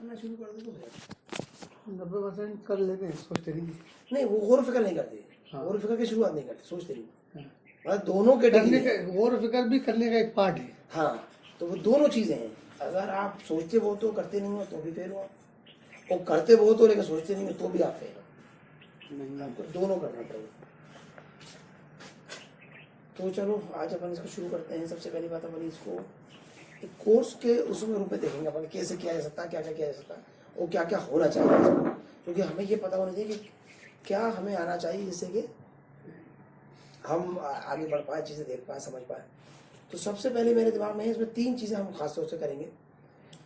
करना शुरू कर दो तो 90% कर लेते हैं, सोचते नहीं, वो गौर फिक्र नहीं करते। हाँ। गौर फिक्र की शुरुआत नहीं करते, सोचते नहीं। हाँ। मतलब दोनों करने कैटेगरी का गौर फिक्र भी करने का एक पार्ट है। हाँ, तो वो दोनों चीजें हैं। अगर आप सोचते बहुत हो, करते नहीं हो, तो भी फेल हो, और करते बहुत हो लेकिन सोचते नहीं हो तो भी आप फेल हो। आपको दोनों करना पड़ेगा। तो चलो आज अपन इसको शुरू करते हैं। सबसे पहली बात अपन इसको एक कोर्स के उसमें रूप में देखेंगे अपन, कैसे किया जा सकता है, क्या क्या किया जा सकता है, और क्या क्या होना चाहिए इसमें। क्योंकि हमें ये पता होना चाहिए कि क्या हमें आना चाहिए, जिससे कि हम आगे बढ़ पाए, चीज़ें देख पाए, समझ पाए। तो सबसे पहले मेरे दिमाग में है, इसमें 3 चीज़ें हम खास तौर से करेंगे।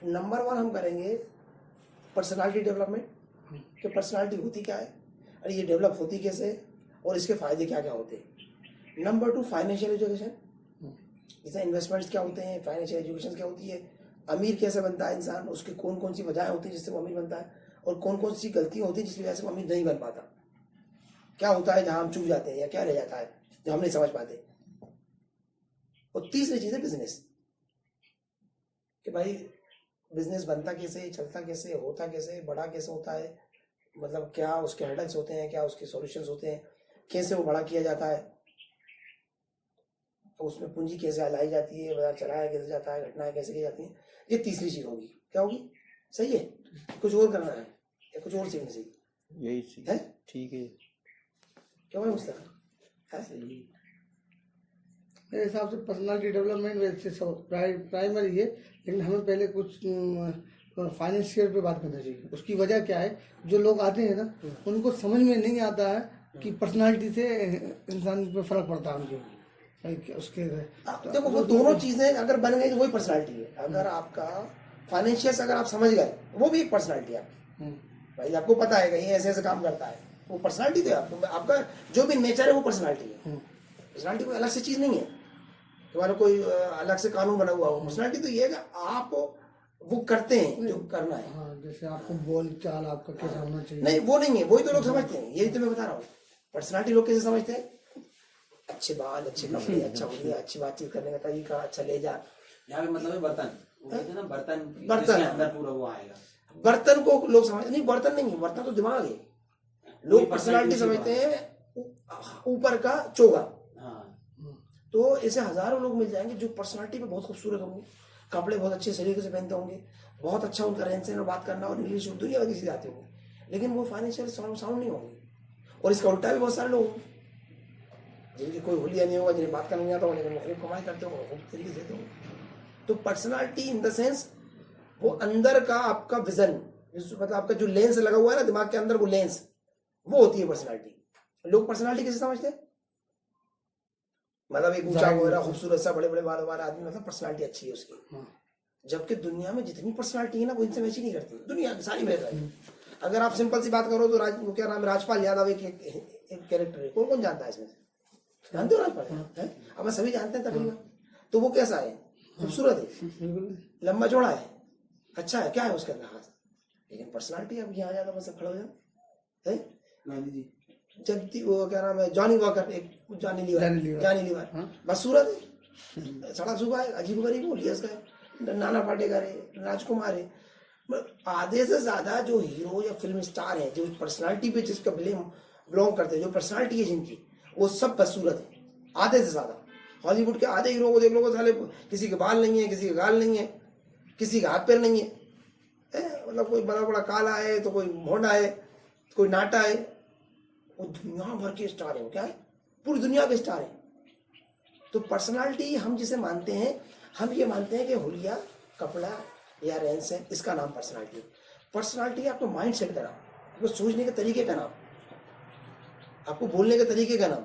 नंबर 1 हम करेंगे पर्सनालिटी डेवलपमेंट, कि पर्सनालिटी होती क्या है और ये डेवलप होती कैसे है और इसके फ़ायदे क्या क्या होते हैं। नंबर 2 फाइनेंशियल एजुकेशन, जैसे इन्वेस्टमेंट्स क्या होते हैं, फाइनेंशियल एजुकेशन क्या होती है, अमीर कैसे बनता है इंसान, उसकी कौन कौन सी वजहें होती हैं जिससे वो अमीर बनता है, और कौन कौन सी गलतियाँ होती हैं जिसकी वजह से वो अमीर नहीं बन पाता। क्या होता है जहाँ हम चूक जाते हैं, या क्या रह जाता है जो हम नहीं समझ पाते। और तीसरी चीज़ है बिजनेस, कि भाई बिजनेस बनता कैसे, चलता कैसे, होता कैसे, बड़ा कैसे होता है, मतलब क्या उसके हैंडल्स होते हैं, क्या उसके सॉल्यूशंस होते हैं, कैसे वो बड़ा किया जाता है, तो उसमें पूंजी कैसे लाई जाती है, बाजार चलाया कैसे जाता है, घटनाएं कैसे की जाती हैं। ये तीसरी चीज़ होगी। क्या होगी? सही है? कुछ और करना है या कुछ और सीखना चाहिए? यही है, ठीक है। क्या भाई मुस्तफा है? मेरे हिसाब से पर्सनालिटी डेवलपमेंट वैसे सब प्राइमरी है, लेकिन हमें पहले कुछ फाइनेंशियल पे बात करना चाहिए। उसकी वजह क्या है, जो लोग आते हैं ना उनको समझ में नहीं आता है कि पर्सनालिटी से इंसान पे फर्क पड़ता है उनके उसके। देखो वो दोनों चीजें अगर बन गई तो वही पर्सनालिटी है। अगर आपका फाइनेंशियल अगर आप समझ गए, वो भी एक पर्सनालिटी है आपकी। भाई आपको पता है कि ये ऐसे ऐसे काम करता है, वो पर्सनालिटी तो है आपको। आपका जो भी नेचर है वो पर्सनालिटी है। पर्सनालिटी कोई अलग से चीज नहीं है, तुम्हारा कोई अलग से कानून बना हुआ हो। पर्सनालिटी तो ये है कि आप वो करते हैं जो करना है। हाँ, जैसे आपको बोल चाल आपका कैसा होना चाहिए। नहीं वो नहीं है, वही तो लोग समझते हैं। यही तो मैं बता रहा हूँ। पर्सनालिटी लोग कैसे समझते हैं? अच्छे बाल, अच्छे कपड़े, अच्छा होलिया, अच्छी बातचीत करने का तरीका, अच्छा ले जा। यहाँ पे मतलब है बर्तन, वो कहते हैं ना बर्तन, बर्तन जिसके अंदर पूरा वो आएगा। बर्तन को लोग समझते नहीं, बर्तन नहीं है, बर्तन तो दिमाग है। लोग पर्सनालिटी समझते हैं ऊपर का चोगा। तो ऐसे हजारों लोग मिल जाएंगे जो पर्सनालिटी पे बहुत खूबसूरत होंगे, कपड़े बहुत अच्छे तरीके से पहनते होंगे, बहुत अच्छा उनका रहन सहन और बात करना और इंग्लिश दुनिया भर की चीज़ आती होंगे, लेकिन वो फाइनेंशियल साउंड नहीं होंगे। और इसका उल्टा भी बहुत सारे लोग होंगे जिनकी कोई हुलिया नहीं होगा, जिन्हें बात करना नहीं आता होगा, लेकिन वो खूब कमाई करते होंगे, खूब तरीके से देते होंगे। तो पर्सनालिटी इन द सेंस वो अंदर का आपका विजन, मतलब आपका जो लेंस लगा हुआ है ना दिमाग के अंदर, वो लेंस वो होती है पर्सनालिटी। लोग पर्सनालिटी कैसे समझते हैं? मतलब एक ऊंचा वगैरह खूबसूरत सा बड़े बड़े बाल वाला आदमी, मतलब पर्सनालिटी अच्छी है उसकी। जबकि दुनिया में जितनी पर्सनालिटी है ना वो इनसे मैच ही नहीं करती। दुनिया की सारी मैच है। अगर आप सिंपल सी बात करो तो वो क्या नाम है, राजपाल यादव एक कैरेक्टर है। कौन कौन जानता है इसमें? जानते हो राजपाल है? अब सभी जानते हैं तकरीबन। तो वो कैसा है? खूबसूरत है, लंबा चौड़ा है, अच्छा है, क्या है उसके अंदर खास? लेकिन पर्सनालिटी अब यहाँ ज्यादा बस खड़ा हो जाए। गांधी जी, जब वो क्या नाम है, जॉनी वॉकर, एक जानी लीवर बस सूरत है, सड़ा सुबह है, अजीब गरीब ओलियस का है, नाना पाटेकर है, राजकुमार है। आधे से ज्यादा जो हीरो या फिल्म स्टार है, जो पर्सनालिटी पे जिसका बिलोंग करते हैं, जो पर्सनालिटी है जिनकी, वो सब बदसूरत है आधे से ज्यादा। हॉलीवुड के आधे हीरो को देख लो, साले किसी के बाल नहीं है, किसी के गाल नहीं है, किसी का हाथ पैर नहीं है, मतलब कोई बड़ा बड़ा काला है तो कोई मोटा है, कोई नाटा है। वो दुनिया भर के स्टार है। वो क्या है? पूरी दुनिया के स्टार है। तो पर्सनालिटी हम जिसे मानते हैं, हम ये मानते हैं कि हुलिया, कपड़ा या रहन सहन, इसका नाम पर्सनालिटी। पर्सनालिटी आपको माइंड सेट का नाम, आपको सोचने के तरीके का नाम, आपको बोलने के तरीके का नाम।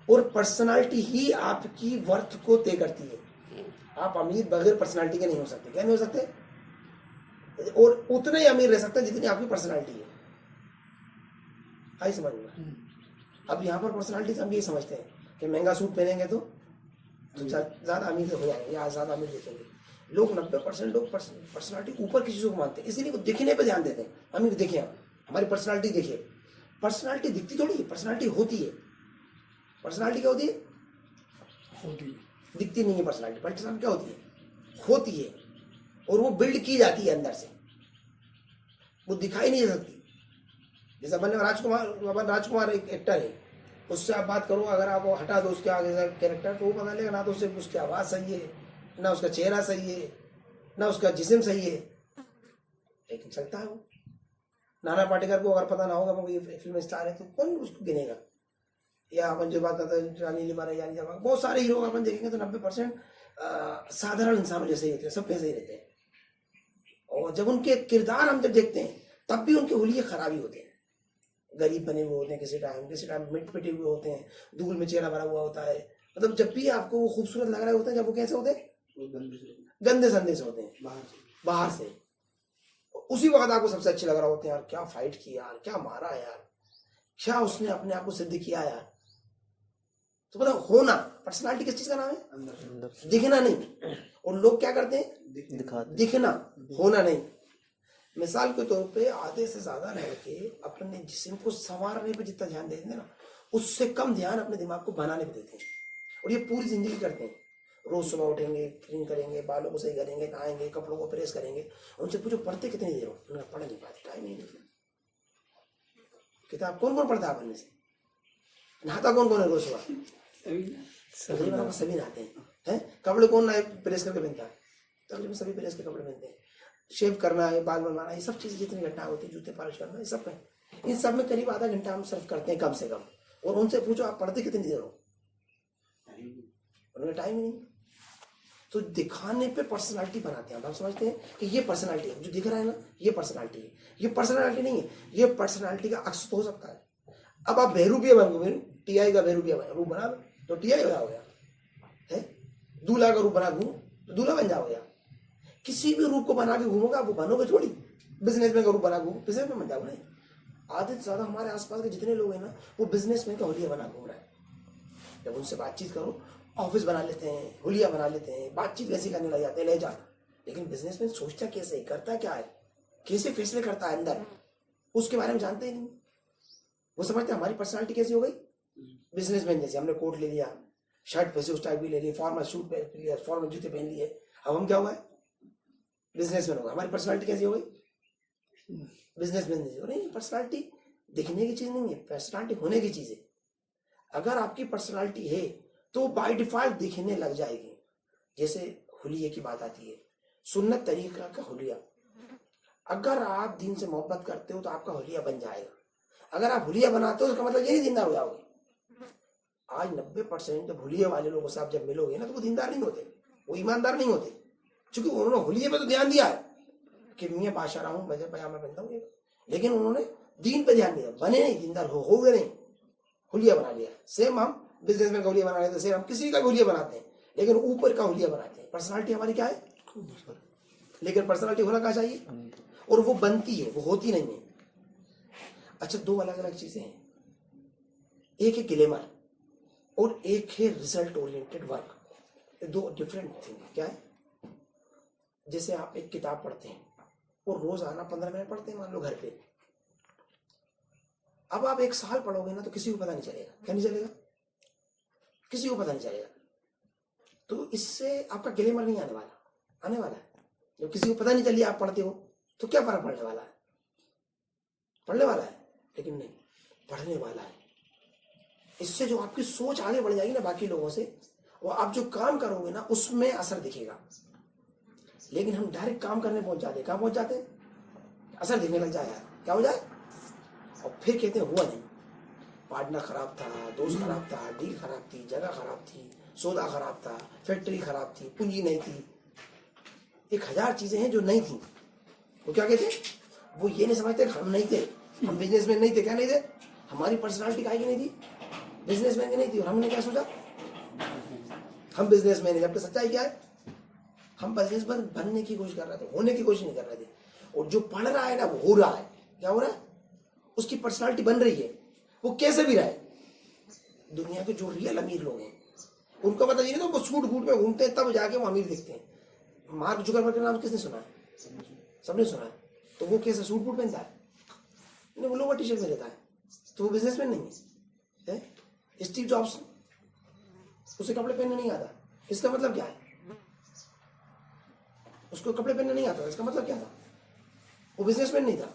और पर्सनालिटी ही आपकी वर्थ को तय करती है। आप अमीर बगैर पर्सनालिटी के नहीं हो सकते। क्या नहीं हो सकते? और उतने ही अमीर रह सकते हैं जितनी आपकी पर्सनालिटी है। आई समझ में? अब यहाँ पर पर्सनालिटी से हम यही समझते हैं कि महंगा सूट पहनेंगे तो ज्यादा अमीर हो जाएंगे या ज्यादा अमीर दिखेंगे। लोग 90% लोग पर्सनालिटी ऊपर की चीजों को मानते हैं, इसीलिए वो दिखने पे ध्यान देते हैं। अमीर दिखे, हमारी पर्सनालिटी देखिए। पर्सनालिटी दिखती थोड़ी है, पर्सनालिटी होती है। पर्सनालिटी क्या होती है? दिखती नहीं है पर्सनालिटी। पर्सनालिटी क्या होती है? होती है, और वो बिल्ड की जाती है अंदर से। वो दिखाई नहीं दे सकती। जैसे अपन राजकुमार एक एक्टर है, उससे आप बात करो, अगर आप वो हटा दो उसके आगे से कैरेक्टर, तो वो पता लगेगा ना तो उससे उसकी आवाज़ सही है, ना उसका चेहरा सही है, ना उसका जिस्म सही है, लेकिन चलता है वो। नाना पाटेकर को अगर पता ना होगा वो ये फिल्म स्टार है तो कौन उसको गिनेगा। या अपन जो बात करते हैं रानी लिबारा, यानी जब बहुत सारे हीरो अपन देखेंगे तो 90% साधारण इंसानों जैसे ही होते हैं, सब वैसे ही रहते हैं। और जब उनके किरदार हम जब देखते हैं तब भी उनके हुलिये खराबी होते हैं, गरीब बने हुए होते हैं, किसी टाइम मिट पिटे हुए होते हैं, धूल में चेहरा भरा हुआ होता है। मतलब जब भी आपको वो खूबसूरत लग रहे होते हैं, जब वो कैसे होते हैं, गंदे संदे से होते हैं, बाहर से। उसी वक्त आपको सबसे अच्छे लग रहा होते हैं, यार क्या फाइट की, यार क्या मारा यार, क्या उसने अपने आप को सिद्ध किया यार। तो पता होना, पर्सनालिटी किस चीज का नाम है, दिखना नहीं। और लोग क्या करते हैं, दिखना, होना नहीं। मिसाल के तौर पे आधे से ज्यादा लड़के अपने जिस्म को संवारने पे जितना ध्यान देते हैं ना, उससे कम ध्यान अपने दिमाग को बनाने पे देते हैं। और ये पूरी जिंदगी करते हैं। रोज सुबह उठेंगे, क्लीन करेंगे, बालों को सही करेंगे, नहाएंगे, कपड़ों को प्रेस करेंगे। उनसे पूछो पढ़ते कितनी देर हो, उन्हें पढ़ नहीं पाते, टाइम नहीं निकला। किताब कौन कौन पढ़ता है अपने से, नहाता कौन कौन है रोज सुबह, सभी नहाते हैं। कपड़े कौन ना प्रेस करके पहनता है, तकरीबन सभी प्रेस के कपड़े पहनते हैं। शेव करना है, बाल बनवाना, ये सब चीजें जितनी घटना होती है, जूते पॉलिश करना, ये सब में, इन सब में करीब आधा घंटा हम सर्व करते हैं कम से कम। और उनसे पूछो आप पढ़ते कितनी देर हो, उनका टाइम ही नहीं। तो दिखाने पे पर्सनालिटी बनाते हैं हम समझते हैं कि ये पर्सनालिटी है, जो दिख रहा है ना ये पर्सनालिटी है। ये पर्सनालिटी नहीं है, ये पर्सनालिटी का अक्स तो हो सकता है। अब आप बहरूपिया बन गए, टीआई का बहरूपिया रूप बना लो तो टीआई हो जाओगे, है दूल्हा का रूप बना घूमो तो दूल्हा बन जाओगे। किसी भी रूप को बना के घूमोगे आप, वो बनोगे थोड़ी। बिजनेसमैन का रूप बना घूमो, बिजनेसमैन बन जाओगे। आधे से ज्यादा हमारे आसपास के जितने लोग हैं ना, वो बिजनेसमैन का हुलिया बना घूम रहा है। जब उनसे बातचीत करो, ऑफिस बना लेते हैं, हुलिया बना लेते हैं, बातचीत वैसी करने लग जाते हैं, ले जा। लेकिन बिजनेसमैन सोचता कैसे है, करता क्या है, कैसे फैसले करता है अंदर, उसके बारे में जानते ही नहीं। वो समझते हमारी पर्सनालिटी कैसी हो गई, बिजनेसमैन जैसे। हमने कोट ले लिया, शर्ट वैसे उस टाइप भी ले लिया, फॉर्मल सूट पहन लिया, फॉर्मल जूते पहन लिए, अब हम क्या हुआ है, बिजनेसमैन होगा। हमारी पर्सनालिटी कैसी हो गई, बिजनेसमैन जैसी। नहीं, पर्सनालिटी दिखने की चीज नहीं है, पर्सनालिटी होने की चीज है। अगर आपकी पर्सनालिटी है तो बाय डिफॉल्ट दिखने लग जाएगी। जैसे हुलिये की बात आती है, सुन्नत तरीका का हुलिया। अगर आप दीन से मोहब्बत करते हो तो आपका हुलिया बन जाएगा। अगर आप हुलिया बनाते हो तो इसका मतलब यही दीनदार हो जाओगे। आज 90% जब हुलिये वाले लोगों से आप जब मिलोगे ना, तो वो दीनदार नहीं होते, वो ईमानदार नहीं होते, क्योंकि उन्होंने हुलिये पे तो ध्यान दिया है कि मैं बादशाह हूँ, मैं पजामा पहनता हूँ, लेकिन उन्होंने दीन पे ध्यान दिया, बने नहीं, दीनदार हो गए नहीं, हुलिया बना लिया। सेम हम बिजनेसमैन का हुलिया बना लेते, सेम हम किसी का भी हुलिया बनाते हैं, लेकिन ऊपर का हुलिया बनाते हैं। पर्सनालिटी हमारी क्या है, लेकिन पर्सनालिटी होना क्या चाहिए, और वो बनती है, वो होती नहीं है। अच्छा, दो अलग अलग चीजें हैं, एक है ग्लैमर और एक है रिजल्ट ओरिएंटेड वर्क। दो डिफरेंट थिंग है। क्या है, जैसे आप एक किताब पढ़ते हैं और रोज आना 15 मिनट पढ़ते हैं, मान लो घर पे। अब आप 1 साल पढ़ोगे ना तो किसी को पता नहीं चलेगा। क्या नहीं चलेगा, किसी को पता नहीं चलेगा। तो इससे आपका ग्लैमर नहीं आने वाला, आने वाला है। जब किसी को पता नहीं चलिए आप पढ़ते हो तो क्या फर्क पड़ने वाला है, पढ़ने वाला है, लेकिन नहीं, पढ़ने वाला है। इससे जो आपकी सोच आगे बढ़ जाएगी ना बाकी लोगों से, और आप जो काम करोगे ना उसमें असर दिखेगा। लेकिन हम डायरेक्ट काम करने पहुंच जाते हैं, कहाँ पहुंच जाते हैं, असर दिखने लग जाए, क्या हो जाए, और फिर कहते हैं हुआ नहीं, पार्टनर खराब था, दोस्त खराब था, डील खराब थी, जगह खराब थी, सौदा खराब था, फैक्ट्री खराब थी, पूंजी नहीं थी, 1000 चीजें हैं जो नहीं थी। वो क्या कहते हैं, वो ये नहीं समझते हम नहीं थे, हम बिजनेसमैन नहीं थे। क्या नहीं थे, हमारी पर्सनालिटी काहे की नहीं थी, बिजनेसमैन की नहीं थी। और हमने क्या सोचा, हम बिजनेसमैन है, जबकि सच्चाई क्या है, हम बिजनेसमैन बनने की कोशिश कर रहे थे, होने की कोशिश नहीं कर रहे थे। और जो पढ़ रहा है ना वो हो रहा है, क्या हो रहा है, उसकी पर्सनालिटी बन रही है, वो कैसे भी रहा है। दुनिया के जो रियल अमीर लोग हैं उनको पता नहीं, तो वो सूट बूट में घूमते हैं, तब जाके वो अमीर दिखते हैं। मार्क जुकरबर्ग का नाम किसने सुना है, सबने सुना है। तो वो कैसे सूट बूट पहनता है, नहीं, वो लोअर टी शर्ट में रहता है, तो वो बिजनेसमैन नहीं है। स्टीव जॉब्स, उसे कपड़े पहनने नहीं आता, इसका मतलब क्या है, उसको कपड़े पहनने नहीं आता, इसका मतलब क्या था, वो बिजनेसमैन नहीं था।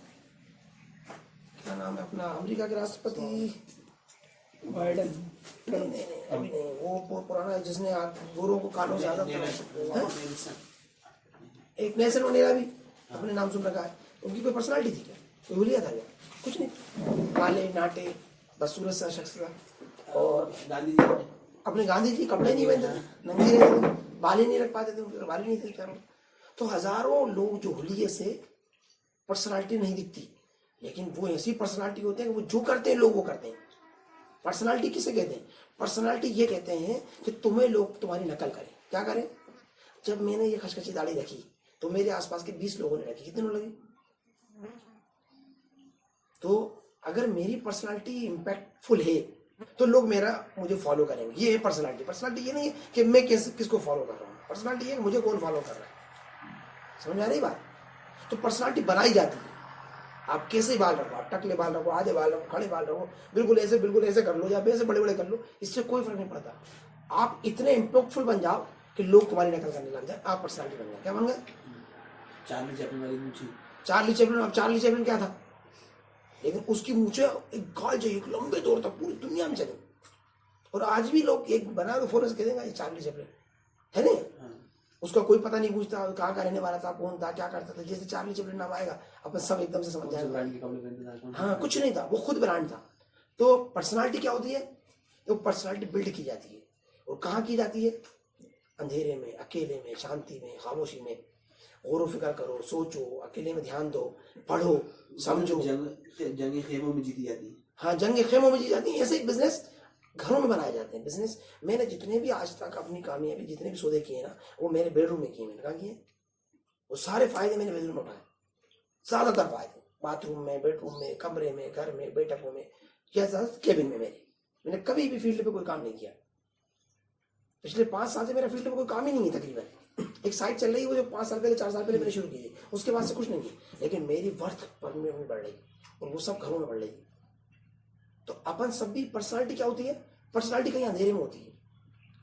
अपना अमेरिका के राष्ट्रपति बाइडन, नहीं, अभी नहीं, वो पुराना है जिसने गोरों को कालों से आजाद कराया। एक नेल्सन मंडेला भी अपने नाम सुन रखा है। उनकी कोई पर्सनालिटी थी क्या? कोई हुलिया था क्या? कुछ नहीं, काले नाटे बदसूरत सा शख्स था। और गांधी जी अपने गांधी जी कपड़े नहीं पहनते थे, नंगे रहते थे, बाल ही नहीं रख पाते थे, उनके बाल ही नहीं थे चारों। तो हजारों लोग जो हुलिये से पर्सनालिटी नहीं दिखती, लेकिन वो ऐसी पर्सनालिटी होते हैं कि वो जो करते हैं लोग वो करते हैं। पर्सनालिटी किसे कहते हैं? पर्सनालिटी ये कहते हैं कि तुम्हें लोग तुम्हारी नकल करें। क्या करें? जब मैंने ये खचखची दाढ़ी रखी तो मेरे आसपास के 20 लोगों ने रखी, कितने लोग लगे? तो अगर मेरी पर्सनालिटी इम्पैक्टफुल है तो लोग मुझे फॉलो करेंगे। ये है पर्सनालिटी। पर्सनालिटी ये नहीं है कि मैं किसको फॉलो कर रहा हूँ, पर्सनालिटी ये है कि मुझे कौन फॉलो कर रहा है। समझ आ रही बात? तो पर्सनालिटी बनाई जाती है। आप कैसे बाल रखो, आप टकले बाल रखो, आधे बाल रखो, खड़े बाल रखो, बिल्कुल ऐसे कर लो या ऐसे बड़े बड़े कर लो, इससे कोई फर्क नहीं पड़ता। आप इतने इम्पैक्टफुल बन जाओ कि लोग तुम्हारी नकल करने लग जाए, आप पर्सनालिटी बन जाए। क्या बन गए? चार्ली चैपलिन वाली मूंछी। Charlie Chaplin. अब चार्ली चैपलिन क्या था? लेकिन उसकी मूछे एक गाल चाहिए, एक लंबे दौर तक पूरी दुनिया में चले। और आज भी लोग एक बना दो फौरन कह देंगे ये चार्ली चैपलिन है नहीं। उसका कोई पता नहीं पूछता कहाँ का रहने वाला था, कौन था, क्या करता था। जैसे चार्ली चैपलिन नाम आएगा अपन सब एकदम से समझ जाएंगे। ब्रांड के कपड़े पहनते थे। हाँ, कुछ नहीं था, वो खुद ब्रांड था। तो पर्सनालिटी क्या होती है? तो पर्सनालिटी बिल्ड की जाती है। और कहाँ की जाती है? अंधेरे में, अकेले में, शांति में, खामोशी में। गौर फिक्र करो, सोचो, अकेले में ध्यान दो, पढ़ो, समझो। जंग खेमों में जीती जाती है। हाँ, जंग खेमों में जीती जाती है। ऐसे ही बिजनेस घरों में बनाए जाते हैं। बिजनेस मैंने जितने भी आज तक अपनी कामयाबी, जितने भी सौदे किए ना, वो मेरे बेडरूम में किए। मैंने कहा किए, वो सारे फायदे मैंने बेडरूम में उठाए। ज्यादातर फायदे बाथरूम में, बेडरूम में, कमरे में, घर में, बैठकों में, क्या केबिन में। मैंने कभी भी फील्ड पे कोई काम नहीं किया। पिछले 5 साल से मेरा फील्ड पे कोई काम ही नहीं है तकरीबन। एक साइट चल रही है वो जो 5 साल पहले, 4 साल पहले मैंने शुरू की थी, उसके बाद से कुछ नहीं किया। लेकिन मेरी वर्थ परमानेंट बढ़ रही और वो सब घरों में बढ़ रही। तो अपन सब भी पर्सनालिटी क्या होती है? पर्सनालिटी कहीं अंधेरे में होती है,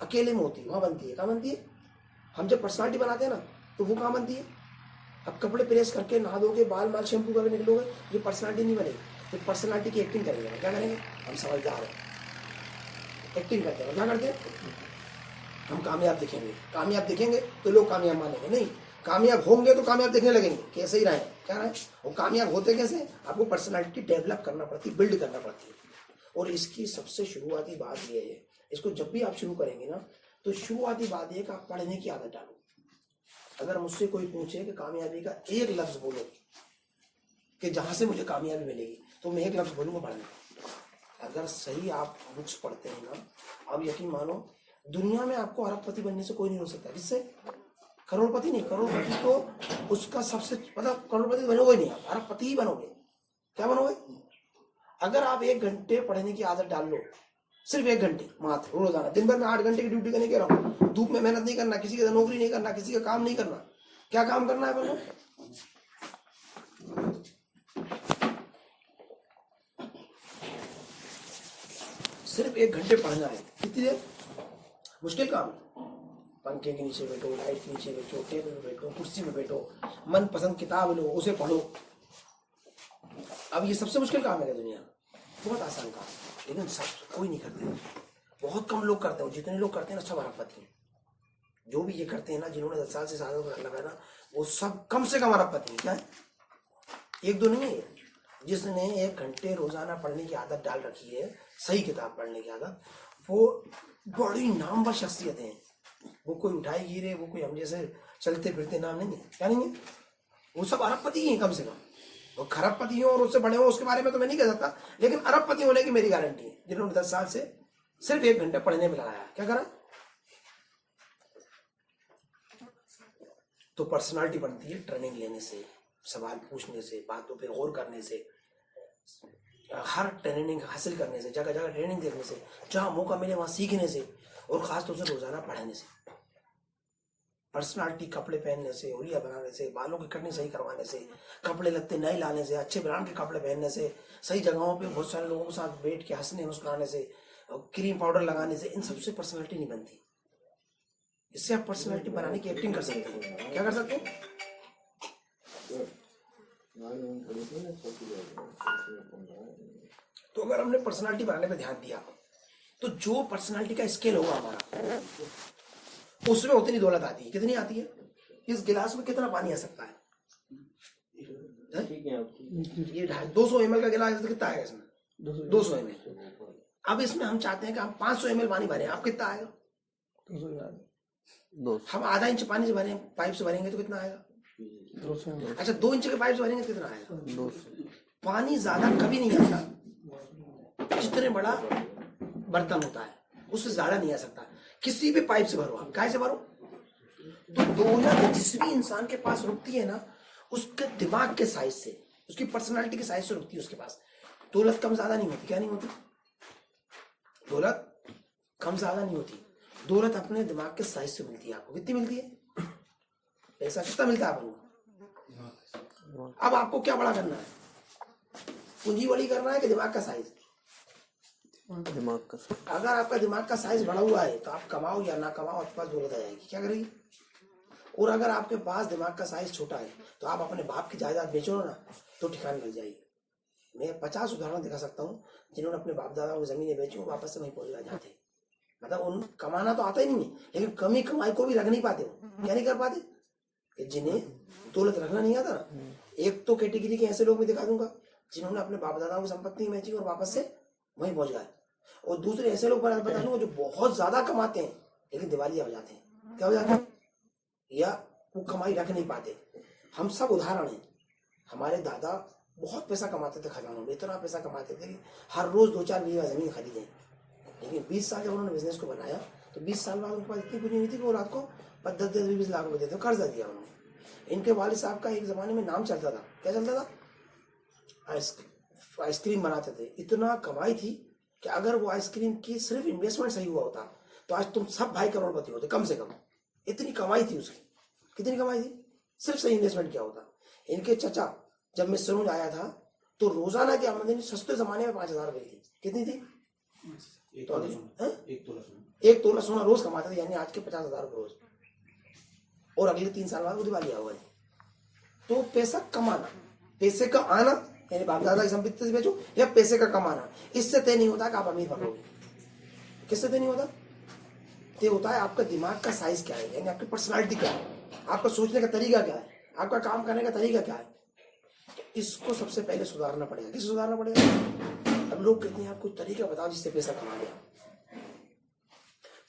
अकेले में होती है, वहां बनती है। कहाँ बनती है? हम जब पर्सनालिटी बनाते हैं ना तो वो कहाँ बनती है? अब कपड़े प्रेस करके नहा दोगे, बाल माल शैम्पू करके निकलोगे, ये पर्सनालिटी नहीं बनेगी। ये पर्सनालिटी की एक्टिंग करेंगे। हम क्या करेंगे? हम समझदार हैं, एक्टिंग करते हैं। क्या करते हैं? हम कामयाब दिखेंगे। कामयाब दिखेंगे तो लोग कामयाब मानेंगे। नहीं, कामयाब होंगे तो कामयाब दिखने लगेंगे। कैसे ही रहे, क्या रहे? वो कामयाब होते कैसे? आपको पर्सनालिटी डेवलप करना पड़ती है, बिल्ड करना पड़ती है। और इसकी सबसे शुरुआती बात यह है, इसको जब भी आप शुरू करेंगे ना, तो शुरुआती बात यह कि आप पढ़ने की आदत डालो। अगर मुझसे कोई पूछे कि कामयाबी का एक लफ्ज बोलो कि जहां से मुझे कामयाबी मिलेगी, तो मैं एक लफ्ज बोलूंगा पढ़ना। अगर सही आप बुक्स पढ़ते हैं ना, अब यकीन मानो दुनिया में आपको अरबपति बनने से कोई नहीं हो सकता। किससे? करोड़पति नहीं, करोड़पति तो उसका सबसे मतलब करोड़पति बनोगे नहीं, आप अरबपति ही बनोगे। क्या बनोगे? अगर आप 1 घंटे पढ़ने की आदत डाल लो, सिर्फ 1 घंटे मात्र रोजाना, दिन भर में 8 घंटे की ड्यूटी करने कह रहा हूँ। धूप में मेहनत नहीं करना, किसी की नौकरी नहीं करना, किसी का काम नहीं करना। क्या काम करना है बोलो? सिर्फ 1 घंटे पढ़ना है। कितनी देर? मुश्किल काम। पंखे के नीचे बैठो, लाइट के नीचे बैठो, टेबल पे बैठो, कुर्सी पे बैठो, मनपसंद किताब लो, उसे पढ़ो। अब ये सबसे मुश्किल काम है दुनिया, बहुत आसान काम, लेकिन सब कोई नहीं करते। बहुत कम लोग करते हैं। जितने लोग करते हैं ना, सब अरबपति हैं। जो भी ये करते हैं ना, जिन्होंने 10 साल से ज्यादा लगा ना, वो सब कम से कम अरबपति हैं। क्या है? 1-2 नहीं है। जिसने 1 घंटे रोजाना पढ़ने की आदत डाल रखी है, सही किताब पढ़ने की आदत, वो बड़ी नामवर शख्सियत हैं। वो कोई उठाए गिरे, वो कोई हम जैसे चलते फिरते नाम नहीं है। क्या नहीं है? वो सब अरबपति हैं कम से कम। वो खरबपति हो और उससे बड़े हो उसके बारे में तो मैं नहीं कह सकता, लेकिन अरबपति होने की मेरी गारंटी है, जिन्होंने 10 साल से सिर्फ 1 घंटा पढ़ने में लगाया। क्या करा? तो पर्सनालिटी बनती है ट्रेनिंग लेने से, सवाल पूछने से, बातों पे गौर करने से, हर ट्रेनिंग हासिल करने से, जगह जगह ट्रेनिंग देखने से, जहां मौका मिले वहां सीखने से, और खासतौर से रोजाना पढ़ने से। पर्सनालिटी कपड़े पहनने से, हुलिया बनाने से, बालों की कटनी सही करवाने से, कपड़े लगते नए लाने से, अच्छे ब्रांड के कपड़े पहनने से, सही जगहों पे बहुत सारे लोगों के साथ बैठ के हंसने मुस्कुराने से, क्रीम पाउडर लगाने से, इन सबसे पर्सनालिटी नहीं बनती। इससे आप पर्सनालिटी बनाने की एक्टिंग कर सकते हैं। क्या कर सकते हैं? तो अगर हमने पर्सनालिटी बनाने पे ध्यान दिया तो जो पर्सनालिटी का स्केल होगा हमारा उसमें उतनी दौलत आती है। कितनी आती है? इस गिलास में कितना पानी आ सकता है? ये 200 ml का गिलास है तो कितना आएगा इसमें? 200 ml। अब इसमें हम चाहते हैं कि हम 500 ml पानी भरें, आप कितना आएगा? 200। हम आधा इंच पानी से भरें, पाइप से भरेंगे तो कितना आएगा? 200। अच्छा 2 इंच के पाइप से भरेंगे तो कितना आएगा? 200। पानी ज्यादा कभी नहीं आता। जितने बड़ा बर्तन होता है उससे ज्यादा नहीं आ सकता। किसी भी पाइप से भरो, आप काय से भरो। तो दौलत जिस भी इंसान के पास रुकती है ना, उसके दिमाग के साइज से, उसकी पर्सनालिटी के साइज से रुकती है उसके पास। दौलत कम ज्यादा नहीं होती। क्या नहीं होती? दौलत कम ज्यादा नहीं होती। दौलत अपने दिमाग के साइज से मिलती है आपको। कितनी मिलती है? पैसा कितना मिलता है आपको? अब आपको क्या बड़ा करना है? पूंजी बड़ी करना है कि दिमाग का साइज? दिमाग का। अगर आपका दिमाग का साइज बढ़ा हुआ है तो आप कमाओ या ना कमाओ, आपके पास दौलत आ जाएगी। क्या करेगी? और अगर आपके पास दिमाग का साइज छोटा है तो आप अपने बाप की जायदाद बेचो ना तो ठिकाने लग जाएगी। मैं 50 उदाहरण दिखा सकता हूँ जिन्होंने अपने बाप दादा को जमीनें बेची, वो वापस से वहीं पहुंच जाते। मतलब उन कमाना तो आता ही नहीं है, लेकिन कमी कमाई को भी रख नहीं पाते। वो क्या नहीं कर पाते कि जिन्हें दौलत रखना नहीं आता ना। एक तो कैटेगरी के ऐसे लोग मैं दिखा दूंगा जिन्होंने अपने बाप दादाओं की संपत्ति बेची और वापस से वहीं पहुंच गए। और दूसरे ऐसे लोग बता दूंगा जो बहुत ज्यादा कमाते हैं लेकिन दिवालिया हो जाते हैं। क्या हो जाते हैं? या वो कमाई रख नहीं पाते। हम सब उदाहरण हैं। हमारे दादा बहुत पैसा कमाते थे खजानों में, इतना पैसा कमाते थे कि हर रोज 2-4 बीघा जमीन खरीदें। लेकिन 20 साल जब उन्होंने बिजनेस को बनाया तो 20 साल बाद उनके पास इतनी पूंजी नहीं थी कि वो रात को 10-20 लाख रुपए देते, कर्जा दिया उन्होंने। इनके वालिद साहब का एक जमाने में नाम चलता था। क्या चलता था? आइसक्रीम बनाते थे। इतना कमाई थी कि अगर वो आइसक्रीम की सिर्फ इन्वेस्टमेंट सही हुआ होता तो आज तुम सब भाई करोड़पति होते कम से कम। इतनी कमाई थी उसकी। कितनी कमाई थी? सिर्फ सही इन्वेस्टमेंट किया होता। इनके चचा जब मैं सरोज आया था तो रोजाना की आमदनी सस्ते जमाने में 5000 रुपए थी। कितनी थी? एक तोला सोना रोज कमाते थे, यानी आज के 50,000 रुपए रोज। और अगले 3 साल बाद वो दिवालिया हुआ है। तो पैसा कमाना, पैसे का आना, यानी बाप दादा की संपत्ति से बेचो, या पैसे का कमाना, इससे तय नहीं होता कि आप अमीर बनोगे। किससे तय नहीं होता? तय होता है आपका दिमाग का साइज क्या है, यानी आपकी पर्सनालिटी क्या है, आपका सोचने का तरीका क्या है, आपका काम करने का तरीका क्या है। तो इसको सबसे पहले सुधारना पड़ेगा। किसे सुधारना पड़ेगा? अब लोग कहते हैं आप कोई तरीका बताओ जिससे पैसा कमा लिया।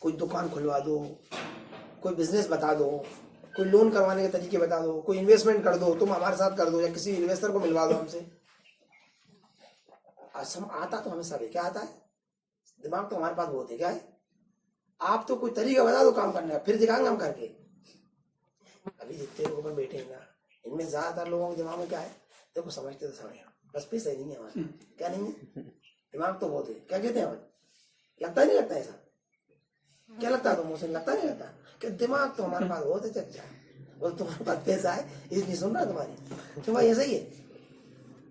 कोई दुकान खुलवा दो, कोई बिजनेस बता दो, कोई लोन करवाने के तरीके बता दो, कोई इन्वेस्टमेंट कर दो, तुम हमारे साथ कर दो, या किसी इन्वेस्टर को मिलवा दो हमसे। आता तो हमें सब है। क्या आता है? दिमाग तो हमारे पास बहुत है। क्या है? आप तो कोई तरीका बता दो काम करने का, फिर दिखाएंगे हम करके। अभी जितने लोगों पर बैठे हैं ना, इनमें ज्यादातर लोगों के दिमाग में क्या है? देखो समझते तो समझ, बस पैसा ही नहीं है हमारे। क्या नहीं है? दिमाग तो बहुत है। क्या कहते हैं हमें? लगता ही नहीं लगता ऐसा? क्या लगता है तुमसे? लगता नहीं लगता कि दिमाग तो हमारे पास बहुत है चर्चा। बोल तुम्हारे पास पैसा है इसलिए नहीं सुन रहा तुम्हारी। क्यों भाई? ऐसा ही है।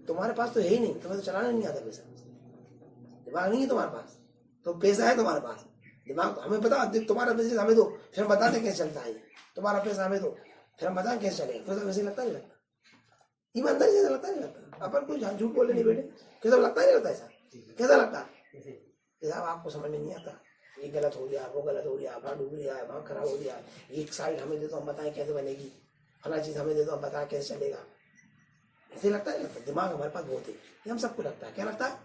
तुम्हारे पास तो है ही नहीं, तुम्हें तो चलाना नहीं आता पैसा। दिमाग नहीं है तुम्हारे पास, तो पैसा है तुम्हारे पास। दिमाग हमें पता, तुम्हारा बिजनेस हमें दो, फिर हम बताते कैसे चलता है। तुम्हारा पैसा हमें दो, फिर हम बताएं कैसे चलेगा। पैसा वैसे लगता नहीं लगता? ईमानदारी से लगता नहीं लगता? अपन कोई झूठ बोले नहीं बेटे, कैसा लगता नहीं लगता? ऐसा कैसा लगता है? साहब आपको समझ में नहीं आता, ये गलत हो गया, वो गलत हो गया, वहाँ डूब गया, वहाँ खराब हो गया, एक साइड हमें दे दो हम बताएं कैसे बनेगी, फला चीज हमें दे दो हम बताएं कैसे चलेगा। ऐसे लगता है लगता? दिमाग हमारे पास बहुत है, ये हम सबको लगता है। क्या लगता है?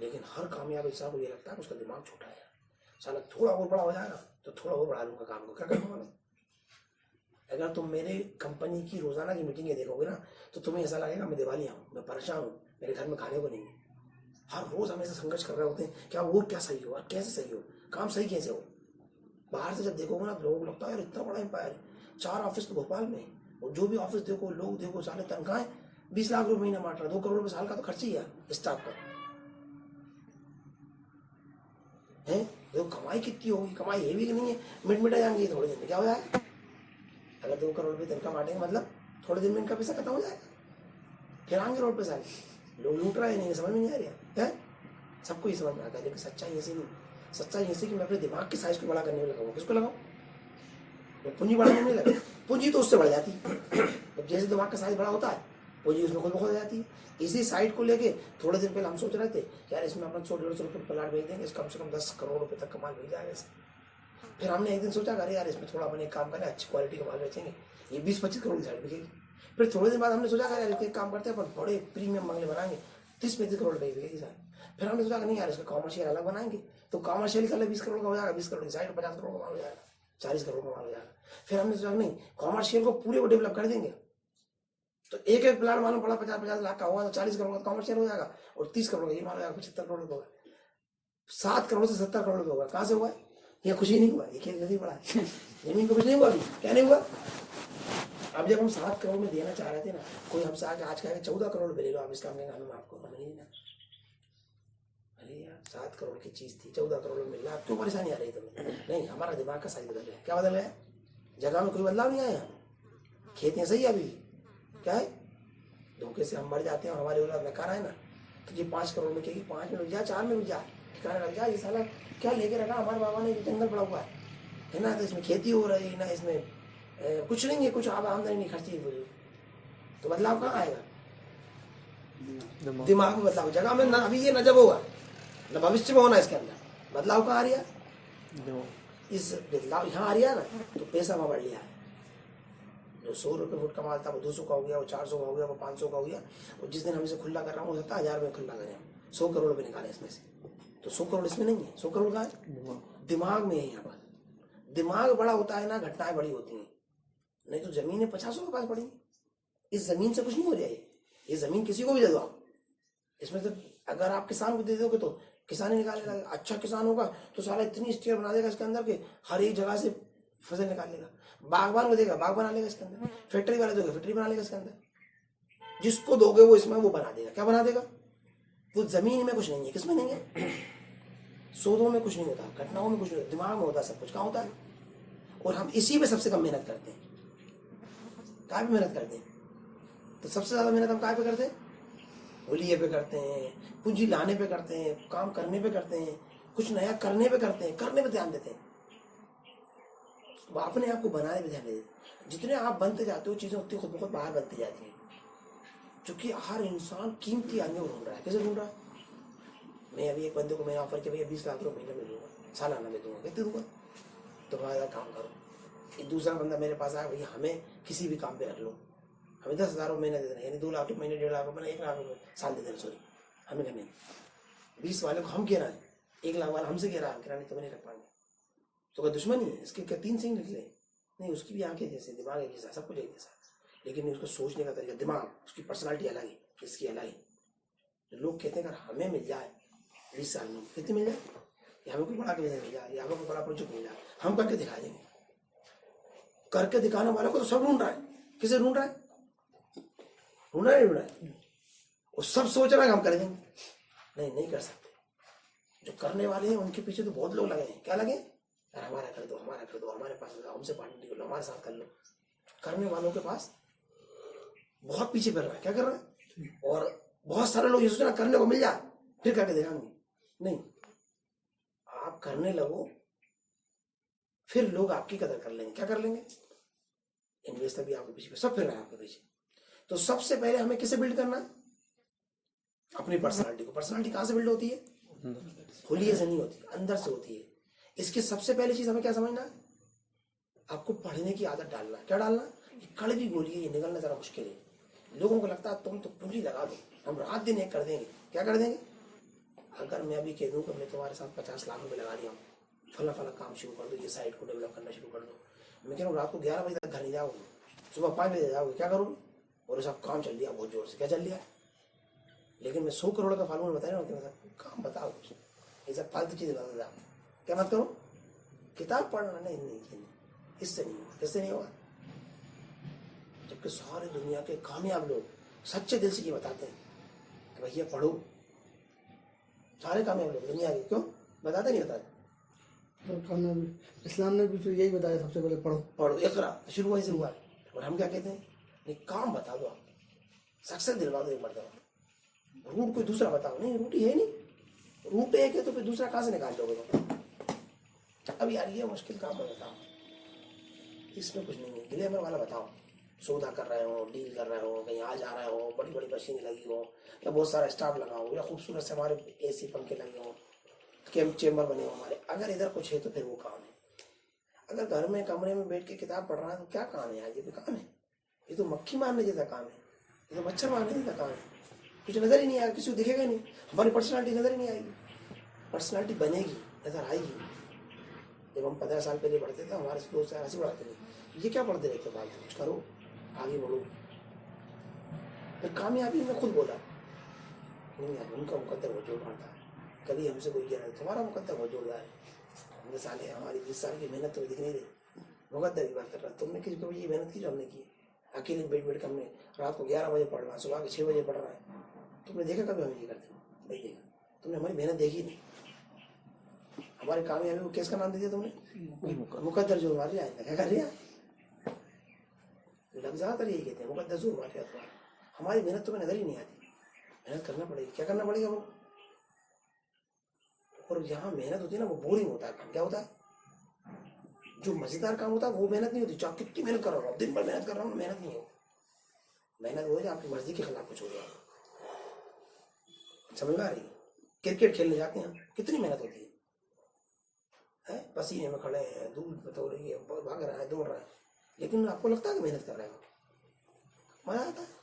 लेकिन हर कामयाब इंसान को ये लगता है उसका दिमाग छोटा है। साला थोड़ा और बड़ा हो जाएगा तो थोड़ा और बढ़ा लूंगा काम को। क्या करूंगा मैं? अगर तुम मेरे कंपनी की रोजाना की मीटिंगें देखोगे ना तो तुम्हें ऐसा लगेगा मैं दिवालिया हूँ, मैं परेशान हूँ, मेरे घर में खाने को नहीं है। हर रोज हमेशा संघर्ष कर रहे होते हैं क्या वो क्या सही हो और कैसे सही हो, काम सही कैसे हो। बाहर से जब देखोगे ना लोगों को लगता है यार इतना बड़ा एम्पायर है, 4 ऑफिस तो भोपाल में, और जो भी ऑफिस देखो लोग देखो साले तनख्वाहें 20 लाख रुपए महीना मार रहा, 2 करोड़ रुपए साल का तो खर्च ही है स्टाफ का है। देखो कमाई कितनी होगी, कमाई है भी कि नहीं है, मिट मिटा जाएंगे थोड़े दिन में। क्या हो जाएगा? अगर 2 करोड़ रुपए तनख्वाह बांटेंगे मतलब थोड़े दिन में इनका पैसा खत्म हो जाएगा, फिर आएंगे रोड पे साले। लोग लूट रहे हैं, नहीं समझ में नहीं आ रहा है। सबको ये समझ में आता है, लेकिन सच्चाई ऐसी नहीं। सच्चाई ऐसी कि मैं अपने दिमाग के साइज को बड़ा करने में लगाऊँ। किसको लगाऊँ? मैं पूंजी बढ़ाने में नहीं लगा, पूंजी तो उससे बढ़ जाती है। अब जैसे दिमाग का साइज बड़ा होता है पूंजी उसमें खुद ब खुद हो जाती है। इसी साइट को लेके थोड़े दिन पहले हम सोच रहे थे यार इसमें अपना 100-150 रुपये प्लाट बेच देंगे, कम से कम 10 करोड़ रुपए तक का माल मिल जाएगा इससे। फिर हमने एक दिन सोचा अरे यार इसमें थोड़ा अपन एक काम करें, अच्छी क्वालिटी का माल बेचेंगे, ये 20-25 करोड़ की साइड बिकेगी। फिर थोड़े दिन बाद हमने सोचा यार एक काम करते हैं अपन बड़े प्रीमियम बंगले बनाएंगे, 30-35 करोड़ रुपये बिकेगी साइड। फिर हमने सोचा नहीं यार इसका कॉमर्शियल अलग बनाएंगे, तो कॉमर्शियल कर ले 20 करोड़ का हो जाएगा, 20 करोड़ की साइड 50 करोड़ का माल हो जाएगा, 40 करोड़ का माल हो जाएगा। फिर हमने सोचा नहीं कॉमर्शियल को पूरे को डेवलप कर देंगे, तो एक एक प्लाट मालूम पड़ा 50-50 लाख का हुआ तो 40 करोड़ का कॉमर्शियल हो जाएगा और 30 करोड़ का ये माल हो जाएगा, 75 करोड़ का होगा, 7 करोड़ से 70 करोड़ का होगा। कहाँ से हुआ? ये कुछ ही नहीं हुआ, ये खेत नहीं पड़ा जमीन पे कुछ नहीं हुआ, अभी क्या नहीं हुआ। अब जब हम 7 करोड़ में देना चाह रहे थे ना, कोई हमसे आके आज कहेगा 14 करोड़ में ले लो आप इसका, हमने कहा आपको मन नहीं ना, अरे यार 7 करोड़ की चीज थी 14 करोड़ में मिल रहा, क्यों परेशानी आ रही तुम्हें? नहीं, हमारा दिमाग का साइज बदल रहा है। क्या बदल रहा है? जगह में कोई बदलाव नहीं आया, खेत सही है अभी, क्या है धोखे से हम मर जाते हैं और हमारी औलाद नकार है ना, तो ये 5 करोड़ में कहेगी 5 में लग जा, 4 में लग जा, ठिकाने लग जा, ये साला क्या लेके रखा हमारे बाबा ने, जंगल पड़ा हुआ है ना, तो इसमें खेती हो रही है ना, इसमें कुछ नहीं है, कुछ आमदनी नहीं खर्ची हुई, तो बदलाव कहाँ आएगा? दिमाग में बदलाव, जगह में ना अभी ये न जब होगा न भविष्य में होना, इसके अंदर बदलाव कहाँ आ रहा है? इस बदलाव यहाँ आ रहा है ना, तो पैसा वहाँ बढ़ लिया है। जो 100 रुपये फुट का माल था वो 200 का हो गया, वो 400 का हो गया, वो 500 का हो गया, और जिस दिन हम इसे खुला कर रहा हूँ हो सकता है 1000 में खुला करें, 100 करोड़ रुपये निकाले इसमें से, तो 100 करोड़ इसमें नहीं है, 100 करोड़ का है दिमाग में है। यहाँ पर दिमाग बड़ा होता है ना, घटनाएं बड़ी होती हैं, नहीं तो जमीनें 50 के पास पड़ी, इस जमीन से कुछ नहीं हो रहा है। ये जमीन किसी को भी दे दो आप, इसमें से अगर आप किसान को दे दोगे तो किसान ही निकाल लेगा, अच्छा किसान होगा तो साला इतनी स्टेयर बना देगा इसके अंदर के हर एक जगह से फसल निकाल लेगा, बागवान को देगा बाग बना लेगा इसके अंदर, फैक्ट्री वाले दोगे फैक्ट्री बना लेगा इसके अंदर, जिसको दोगे वो इसमें वो बना देगा। क्या बना देगा? वो जमीन में कुछ नहीं है, किसमें नहीं है, सौदों में कुछ नहीं होता, घटनाओं में कुछ नहीं होता, दिमाग में होता है सब कुछ। कहाँ होता है? और हम इसी पे सबसे कम मेहनत करते हैं। काय पे मेहनत करते हैं? तो सबसे ज्यादा मेहनत हम काय पे करते हैं? होलिये पे करते हैं, पूंजी लाने पे करते हैं, काम करने पे करते हैं, कुछ नया करने पे करते हैं, करने पे ध्यान देते हैं, तो अपने आप को बनाने पे ध्यान देते हैं। जितने आप बनते जाते हो चीजें उतनी खुद ब खुद बाहर बनती जाती है, क्योंकि हर इंसान कीमती आदमी को ढूंढ रहा है। कैसे ढूंढ रहा है? मैं अभी एक बंदे को मैंने ऑफर किया भैया 20 लाख रुपये महीने में दूंगा, सालाना में दूंगा, कितने दूंगा? तो 2000 काम करो। एक दूसरा बंदा मेरे पास आया, भैया हमें किसी भी काम पे रख लो, हमें 10,000 महीने दे देना, यानी 2 लाख रुपये महीने, 1.5 लाख रुपये, 1 लाख रुपये साल दे देना, सॉरी हमें करने 20 वाले को हम कह रहा है, 1 लाख वाला हमसे कह रहा है नहीं तो नहीं रख पाएंगे, तो क्या दुश्मनी है? इसके क्या 3 सिंह निकले? नहीं, उसकी भी आंखें जैसे, दिमाग एक जैसा, सब कुछ एक जैसा, लेकिन उसको सोचने का तरीका, दिमाग, उसकी पर्सनालिटी अलग है, इसकी अलग है। लोग कहते हैं अगर हमें मिल जाए 20 साल में, कितनी मिल जाए, या हमें कोई बड़ा बिजनेस मिल जाए, या हमें कोई बड़ा प्रोजेक्ट मिल जाए, हम करके दिखा देंगे। करके दिखाने वालों को तो सब ढूंढ रहा है। किसे ढूंढ रहा है? ढूंढ रहा है वो सब सोच रहा है हम कर देंगे, नहीं नहीं कर सकते। जो करने वाले हैं उनके पीछे तो बहुत लोग लगे हैं। क्या लगे? यार हमारा कर दो, हमारा कर दो, हमारे पास हमसे पार्टी कर लो, हमारे साथ कर लो। करने वालों के पास बहुत पीछे कर रहा है। क्या कर रहा है? और बहुत सारे लोग ये सोच रहे हैं करने को मिल जाए फिर करके दिखाएंगे। नहीं, आप करने लगो फिर लोग आपकी कदर कर लेंगे। क्या कर लेंगे? इन्वेस्टर भी आपके पीछे, सब फिर रहे हैं आपके पीछे। तो सबसे पहले हमें किसे बिल्ड करना है? अपनी पर्सनालिटी को। पर्सनालिटी कहाँ से बिल्ड होती है? होलिये से नहीं होती, अंदर से होती है। इसकी सबसे पहली चीज हमें क्या समझना है? आपको पढ़ने की आदत डालना। क्या डालना? कड़वी गोली है, ये निकलना जरा मुश्किल है। लोगों को लगता है तुम तो पूंजी लगा दो, हम रात दिन एक कर देंगे। क्या कर देंगे? अगर मैं अभी कह दूँ कि मैं तुम्हारे साथ 50 लाख रुपए लगा दिया हूँ, फला फला काम शुरू कर दो, ये साइट को डेवलप करना शुरू कर दो, मैं कह रहा हूँ रात को 11 बजे तक घर नहीं जाओगे, सुबह 5 बजे जाओगे, क्या करोगे? और सब काम चल दिया बहुत जोर से। क्या चल दिया? लेकिन मैं 100 करोड़ का फार्मूला बता रहा हूँ, काम बताओ, ये सब फालतू चीजें बता दो। क्या मत करो? किताब पढ़ना नहीं, इससे नहीं होगा। किससे नहीं होगा? जबकि सारी दुनिया के कामयाब लोग सच्चे दिल से ये बताते हैं कि भैया पढ़ो। सारे कामयाब लोग दुनिया के क्यों बताते? नहीं बताते। इस्लाम ने भी तो यही बताया, सबसे पहले पढ़ो। पढ़ो, इकरा शुरू वहीं से हुआ। और हम क्या कहते हैं? नहीं, काम बता दो, आप सक्सेस दिलवा दो एक मरतबा। रूट कोई दूसरा बताओ। नहीं, रूट ही है नहीं, रूट एक है तो फिर दूसरा कहाँ से निकाल लोगे? अब यार ये मुश्किल काम है, बताओ इसमें कुछ नहीं है। ग्लैमर वाला बताओ, सौदा कर रहे हो, डील कर रहे हो, कहीं आ जा रहे हो, बड़ी बड़ी मशीनें लगी हो, या बहुत सारा स्टाफ लगा हो, या खूबसूरत से हमारे एसी पंखे लगे हो, कैंप चेम्बर बने हो हमारे, अगर इधर कुछ है तो फिर वो काम है। अगर घर में कमरे में बैठ के किताब पढ़ रहा है तो क्या काम है यार? ये भी काम है? ये तो मक्खी मारने जैसा काम है, ये तो मच्छर मारने जैसा काम है। कुछ नजर ही नहीं आएगा, किसी को दिखेगा नहीं, हमारी पर्सनालिटी नजर ही नहीं आएगी। पर्सनालिटी बनेगी, नजर आएगी। जब हम 15 साल पहले पढ़ते थे, हमारे दोस्त यार हंसी उड़ाते थे, ये क्या पढ़ते रहते फालतू, कुछ करो, आगे बढ़ो। फिर कामयाबी में खुद बोला नहीं यार, उनका मुकद्दर बहुत जोर मारता है। कभी हमसे कोई कह रहा है तुम्हारा मुकद्दर बहुत जोरदार है, हमने साले हमारी 20 साल की मेहनत तो दिख नहीं रही, मुकद्दर की बात कर रहा, तुमने किसी कभी ये मेहनत की जो हमने की? अकेले बैठ बैठ के हमने रात को 11 बजे पढ़ रहा है, सुबह के 6 बजे पढ़ रहा है, तुमने देखा कभी हम ये करते? नहीं देखा। तुमने हमारी मेहनत देखी नहीं। हमारी कामयाबी को किसका नाम दे दिया तुमने? मुकद्दर जोर मार रहा है। क्या कर रही है? लग ज्यादातर यही कहते हैं, मुकद्दर जोर मार रहा है। हमारी मेहनत तुम्हें नजर ही नहीं आती। मेहनत करना पड़ेगी। क्या करना पड़ेगा वो? और जहाँ मेहनत होती है ना, वो बोरिंग होता है काम। क्या होता है? जो मजेदार काम होता है वो मेहनत नहीं होती। चाहे कितनी मेहनत कर रहा हूँ, दिन भर मेहनत कर रहा हूँ, मेहनत नहीं हो। मेहनत वो है आपकी मर्जी के खिलाफ कुछ हो जाए। समझ में आ रही है? क्रिकेट खेलने जाते हैं, कितनी मेहनत होती है, पसीने में खड़े हैं, धूल में तो रही है, भाग रहा है, दौड़ रहा है, लेकिन आपको लगता है कि मेहनत कर रहे हो, मजा आता है।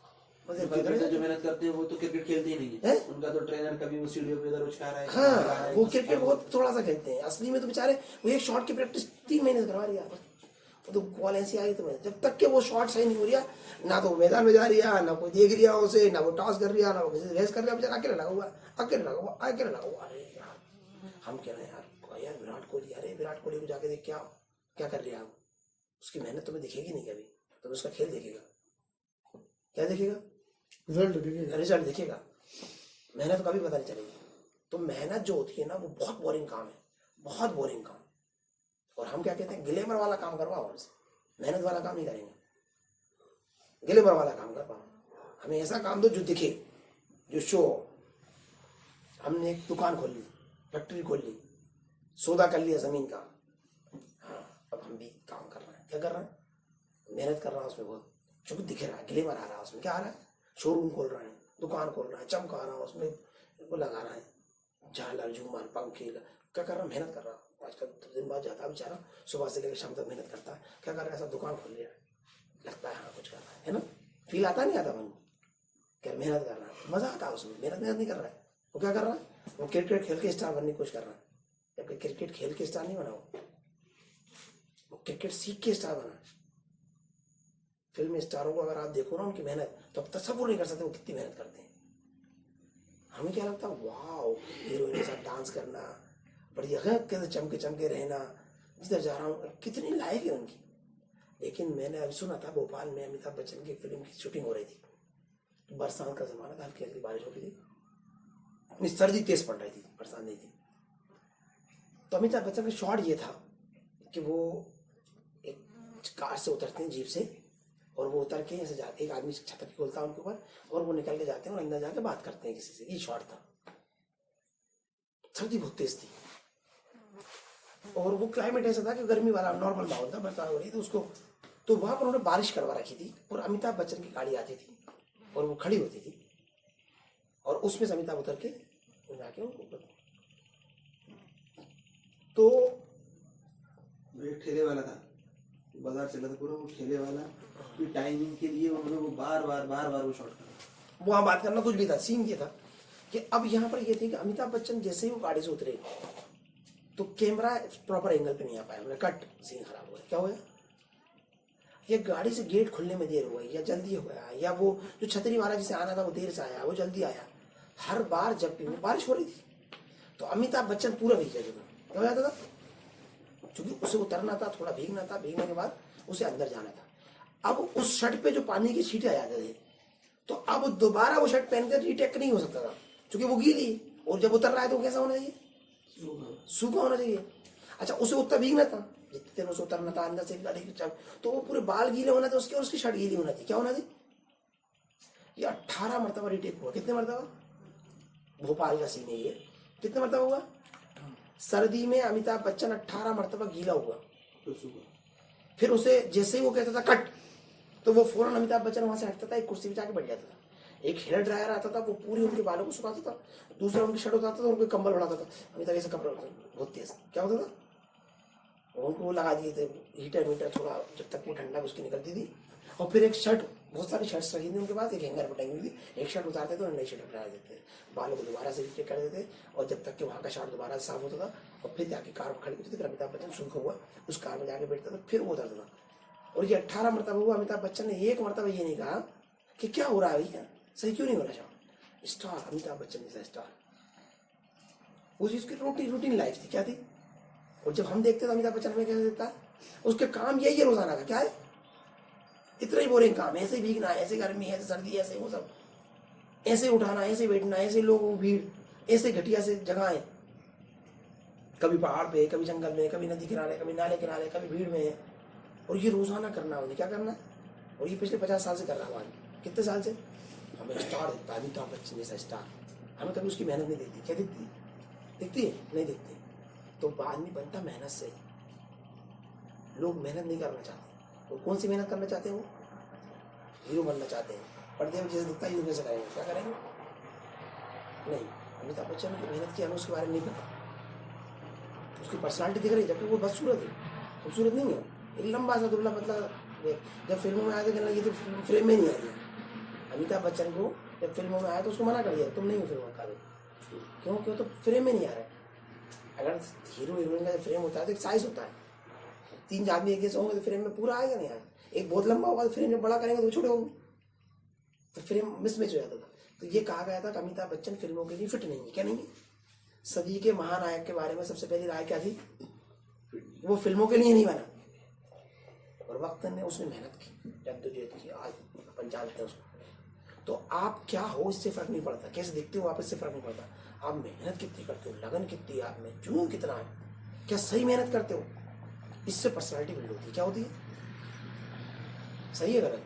क्रिकेटर जो मेहनत करते हैं वो तो क्रिकेट खेलते ही नहीं है। उनका तो ट्रेनर कभी वो सीढ़ियों पे उधर उछका रहा है। हाँ, वो क्रिकेट बहुत थोड़ा सा खेलते हैं। असली में तो बेचारे वो एक शॉट की प्रैक्टिस 3 महीने करवा रही है। वो तो कॉल ऐसी आई तो जब तक के वो शॉट सही नहीं हो रहा, ना तो मैदान में जा रही है, ना कोई देख रहा उसे, ना वो टॉस कर रहा, ना वो किसी रेस कर रहा, बेचारा अकेले लगा हुआ, अकेले लगा हुआ, अकेले लगा हुआ। अरे यार, हम कह रहे हैं यार विराट कोहली, अरे विराट कोहली को जाके देख क्या क्या कर रहे हैं आप, उसकी मेहनत तुम्हें दिखेगी नहीं कभी, तो उसका खेल देखेगा, क्या देखेगा? रिजल्ट देखेगा, मेहनत कभी पता नहीं चलेगी। तो मेहनत जो होती है ना, वो बहुत बोरिंग काम है, बहुत बोरिंग काम। और हम क्या कहते हैं, ग्लैमर वाला काम करवाओ हमसे, मेहनत वाला काम नहीं करेंगे, ग्लैमर वाला काम करवाओ। हमें ऐसा काम दो जो दिखे, जो शो। हमने एक दुकान खोल ली, फैक्ट्री खोल ली, सौदा कर लिया जमीन का, हाँ, अब हम भी काम कर रहे हैं। क्या कर रहे हैं? मेहनत कर रहा है उसमें बहुत, जो दिख रहा है, ग्लैमर आ रहा है उसमें। क्या आ रहा है? शोरूम खोल रहे हैं, दुकान खोल रहा है, चमका रहा है, उसमें वो लगा रहा है, झालर झूमर पंखे। क्या कर रहा है? मेहनत कर रहा है। आजकल तो दिन बाद जाता है बेचारा, सुबह से लेकर शाम तक मेहनत करता है। क्या कर रहा है? ऐसा दुकान खोल लिया, लगता है हाँ कुछ कर रहा है ना? फील आता नहीं आता मन को? क्या मेहनत कर रहा है, मजा आता है उसमें। मेहनत नहीं कर रहा है, वो क्या कर रहा है? वो क्रिकेट खेल के स्टार बनने की कोशिश कर रहा है। जबकि क्रिकेट खेल के स्टार नहीं बना, वो क्रिकेट सीख के स्टार बना। फिल्म स्टारों को अगर आप देखो ना, उनकी मेहनत, तो आप तस्वीर नहीं कर सकते वो कितनी मेहनत करते हैं। हमें क्या लगता है, वाओ, हीरोइन के साथ डांस करना, बढ़िया है, कैसे चमके चमके रहना, जिधर जा रहा हूँ, कितनी लाइफ है उनकी। लेकिन मैंने अभी सुना था, भोपाल में अमिताभ बच्चन की फिल्म की शूटिंग हो रही थी, बरसात का जमाना था, हल्की हल्की बारिश हो रही थी, अपनी सर्दी तेज पड़ रही थी, बरसात नहीं थी। तो अमिताभ बच्चन का शॉट ये था कि वो एक कार से उतरते हैं, जीप से, और वो उतर के ऐसे जाते, एक आदमी छतरी खोलता है उनके ऊपर, और वो निकल के जाते हैं और अंदर जाके बात करते हैं किसी से। ये शॉट था, सर्दी बहुत तेज थी, और वो क्लाइमेट ऐसा था कि गर्मी वाला नॉर्मल माहौल था, बरसात हो रही थी उसको। तो वहां पर उन्होंने बारिश करवा रखी थी, और अमिताभ बच्चन की गाड़ी आती थी और वो खड़ी होती थी, और उसमें से अमिताभ उतर के जाके ऊपर। तो एक ठेले वाला था, बाजार चला था पूरा, वो ठेले वाला की टाइमिंग के लिए उन्होंने वो बार बार वो शॉट करा। वहां बात करना कुछ भी था, सीन ये था कि अब यहाँ पर ये थी कि अमिताभ बच्चन जैसे ही वो गाड़ी से उतरे, तो कैमरा प्रॉपर एंगल पे नहीं आ पाया, उन्हें कट, सीन खराब हो गया। क्या हो गया? ये गाड़ी से गेट खुलने में देर हो गई, या जल्दी हो गया, या वो जो छतरी वाला जिसे आना था वो देर से आया, वो जल्दी आया। हर बार जब भी वो बारिश हो रही थी, तो अमिताभ बच्चन पूरा भीग जाता था। क्या हो जाता था? क्योंकि उसे उतरना था, थोड़ा भीगना था, भीगने के बाद उसे अंदर जाना था। अब उस शर्ट पे जो पानी की छींटे आ जाते थे, तो अब दोबारा वो शर्ट पहनकर रीटेक नहीं हो सकता था, क्योंकि वो गीली, और जब उतर रहा है तो कैसा होना चाहिए? सूखा होना चाहिए। अच्छा, उसे उतना भीगना था, जितने देर उसे उतरना था अंदर से गाड़ी की, तो वो पूरे बाल गीले होना थे उसके, और उसकी शर्ट गीली होना थी। क्या होना थी? ये 18 मरतबा रीटेक हुआ। कितने मरतबा? भोपाल का सीन है ये। कितने मरतबा हुआ? सर्दी में अमिताभ बच्चन 18 मरतबा गीला हुआ। तो सुबह फिर उसे जैसे ही वो कहता था कट, तो वो फौरन अमिताभ बच्चन वहां से हटता था, एक कुर्सी पे जाके बैठ जाता था। एक हेयर ड्रायर आता था, वो पूरी उनके बालों को सुखाता था, दूसरा उनकी शर्ट उतारता था, उनको कंबल उड़ाता था। अमिताभ ऐसे कपड़े बहुत तेज, क्या होता था, उनको वो लगा दिए थे हीटर मीटर, थोड़ा जब तक वो ठंडा उसकी निकलती थी। और फिर एक शर्ट, बहुत सारी शर्ट्स रखी थी उनके पास, एक हैंगर पर टंगी हुई थी, एक शर्ट उतारते थे और नई शर्ट लगा देते थे, बालों को दोबारा से रिचेक कर देते, और जब तक कि वहाँ का शर्ट दोबारा साफ होता था, और फिर जाके कार खड़ी होती थी, फिर अमिताभ बच्चन सूखा हुआ उस कार में जाके बैठता था, फिर वो उतरता था। और ये 18 मरतबा हुआ, अमिताभ बच्चन ने एक मरतबा ये नहीं कहा कि क्या हो रहा है भैया, सही क्यों नहीं होना चाहिए। स्टार, अमिताभ बच्चन जैसा स्टार, उसकी रूटीन लाइफ थी, क्या थी। और जब हम देखते थे अमिताभ बच्चन हमें कैसे देता है, उसके काम यही है रोजाना का, क्या है, इतना ही बोरिंग काम, ऐसे भीगना, ऐसे गर्मी, ऐसे सर्दी, ऐसे वो सब, ऐसे उठाना, ऐसे बैठना, ऐसे लोगों भीड़, ऐसे घटिया से जगहें, कभी पहाड़ पे, कभी जंगल में, कभी नदी किनारे, कभी नाले किनारे, कभी भीड़ में, और ये रोजाना करना उन्हें, क्या करना। और ये पिछले 50 साल से कर रहा है, कितने साल से। हमें स्टार दिखता है, अमिताभ बच्चन जैसा स्टार, हमें कभी उसकी मेहनत नहीं दिखती। क्या दिखती, दिखती है, नहीं दिखती। तो आदमी बनता मेहनत से, लोग मेहनत नहीं करना चाहते। वो कौन सी मेहनत करना चाहते हैं, वो हीरो बनना चाहते हैं, पर्दे में जैसे दिखता है हीरो से करेंगे, क्या करेंगे, नहीं। अमिताभ बच्चन ने मेहनत की, हमें उसके बारे में नहीं पता। उसकी पर्सनालिटी दिख रही है, जबकि वो बदसूरत है, खूबसूरत नहीं है, एक लंबा सा दुबला पतला। जब फिल्मों में आया तो कहना ये तो फ्रेम में नहीं आ गया। अमिताभ बच्चन को जब फिल्मों में आया तो उसको मना कर दिया, तुम नहीं हो फिल्मों का, क्यों, क्यों, तो फ्रेम में नहीं आ रहा है। अगर हीरो हीरोइन का फ्रेम होता है तो एक साइज होता है, 3 आदमी एक जैसे होंगे तो फ्रेम में पूरा आएगा नहीं आएगा। एक बहुत लंबा होगा तो फ्रेम में बड़ा करेंगे तो छोटे होंगे, तो फ्रेम मिसमैच हो जाता था। तो ये कहा गया था कि अमिताभ बच्चन फिल्मों के लिए फिट नहीं है, क्या नहीं है। सदी के महानायक के बारे में सबसे पहली राय क्या थी, वो फिल्मों के लिए नहीं बना, और वक्त ने उसने मेहनत की, जद्दोजहद की, आज अपन जानते हैं उसको। तो आप क्या हो इससे फर्क नहीं पड़ता, कैसे दिखते हो आप इससे फर्क नहीं पड़ता, आप मेहनत कितनी करते हो, लगन कितनी है आप में, जुनून कितना है, क्या सही मेहनत करते हो, इससे पर्सनालिटी बिल्ड होती है। क्या होती है, सही है गलत।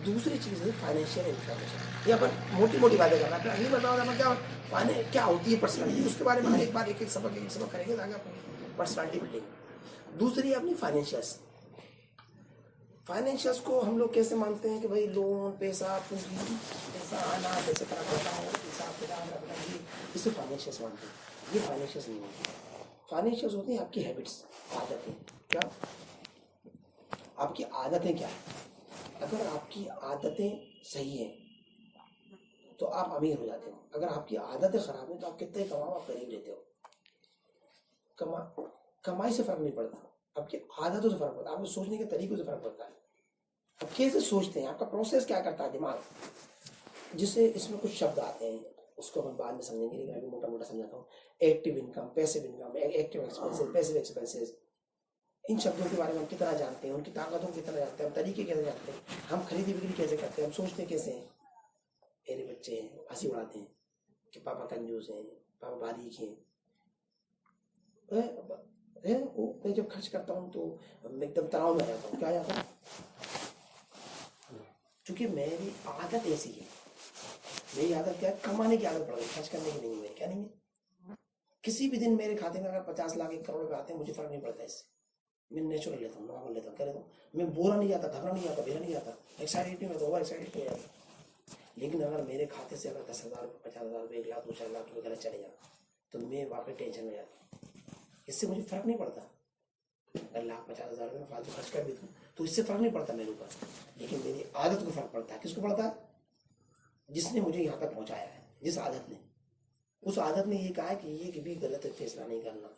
दूसरी चीज़ है फाइनेंशियल इन्फॉर्मेशन। ये अपन मोटी मोटी बातें करना है, अगली बताओ क्या होती है पर्सनालिटी, उसके बारे में एक बार एक एक सबक करेंगे ताकि अपनी पर्सनालिटी बिल्डिंग। दूसरी अपनी फाइनेंशियल्स को हम लोग कैसे मानते हैं कि भाई लोन, पैसा, पूंजी, पैसा आना, पैसे खराब होता है, हिसाब किताब रखना, इसे फाइनेंशियल्स मानते हैं। ये फाइनेंशियल्स नहीं होती। फाइनेंशियल्स होती हैं आपकी हैबिट्स, आदतें। क्या आपकी आदतें क्या है, अगर आपकी आदतें सही हैं तो आप अमीर हो जाते हो। अगर आपकी आदतें खराब हैं तो आप कितने कमाओ, आप गरीब रहते हो। कमाई से फर्क नहीं पड़ता, आपकी आदतों से फर्क पड़ता है, आपके सोचने के तरीकों से फर्क पड़ता है। अब कैसे सोचते हैं, आपका प्रोसेस क्या करता है दिमाग, जिससे इसमें कुछ शब्द आते हैं, उसको हम बाद में समझेंगे, लेकिन अभी मोटा मोटा समझाता हूँ। Active income, passive income, active expenses, passive expenses, इन शब्दों के बारे में हम कितना जानते हैं, उनकी ताकतों को कितना जानते हैं, हम तरीके कैसे जानते हैं, हम खरीदी बिक्री कैसे करते हैं, हम सोचते कैसे हैं। मेरे बच्चे हैं, हंसी उड़ाते हैं कि पापा कंजूस हैं, पापा बारीक हैं। मैं जब खर्च करता हूँ तो मैं एकदम तनाव में आ जाता हूँ। क्या जाता हूँ, क्योंकि मेरी आदत ऐसी है। मेरी आदत क्या है, कमाने की आदत पड़ गई, खर्च करने की नहीं है। क्या नहीं है, किसी भी दिन मेरे खाते में अगर 50 लाख 1 करोड़ रुपए आते हैं, मुझे फर्क नहीं पड़ता इससे। मैं नेचुरल लेता हूँ, नॉर्मल लेता हूँ, क्या लेता हूँ, मैं बोरा नहीं जाता, घबरा नहीं जाता, बेरा नहीं जाता, एक्साइटेड नहीं होता, ओवर एक्साइटेड नहीं जाता। लेकिन अगर मेरे खाते से अगर 10,000 रुपये, 50,000 रुपये, 1 लाख 2-4 लाख रुपये गलत चले जाए तो मैं वाकई टेंशन में जाता हूँ। इससे मुझे फर्क नहीं पड़ता, अगर 1,50,000 रुपये में फालतू खर्च कर भी दूँ तो इससे फर्क नहीं पड़ता मेरे ऊपर, लेकिन मेरी आदत को फर्क पड़ता है। किसको पड़ता है, जिसने मुझे यहाँ तक पहुँचाया है, जिस आदत ने, उस आदत ने ये कहा है कि ये कभी गलत फैसला नहीं करना,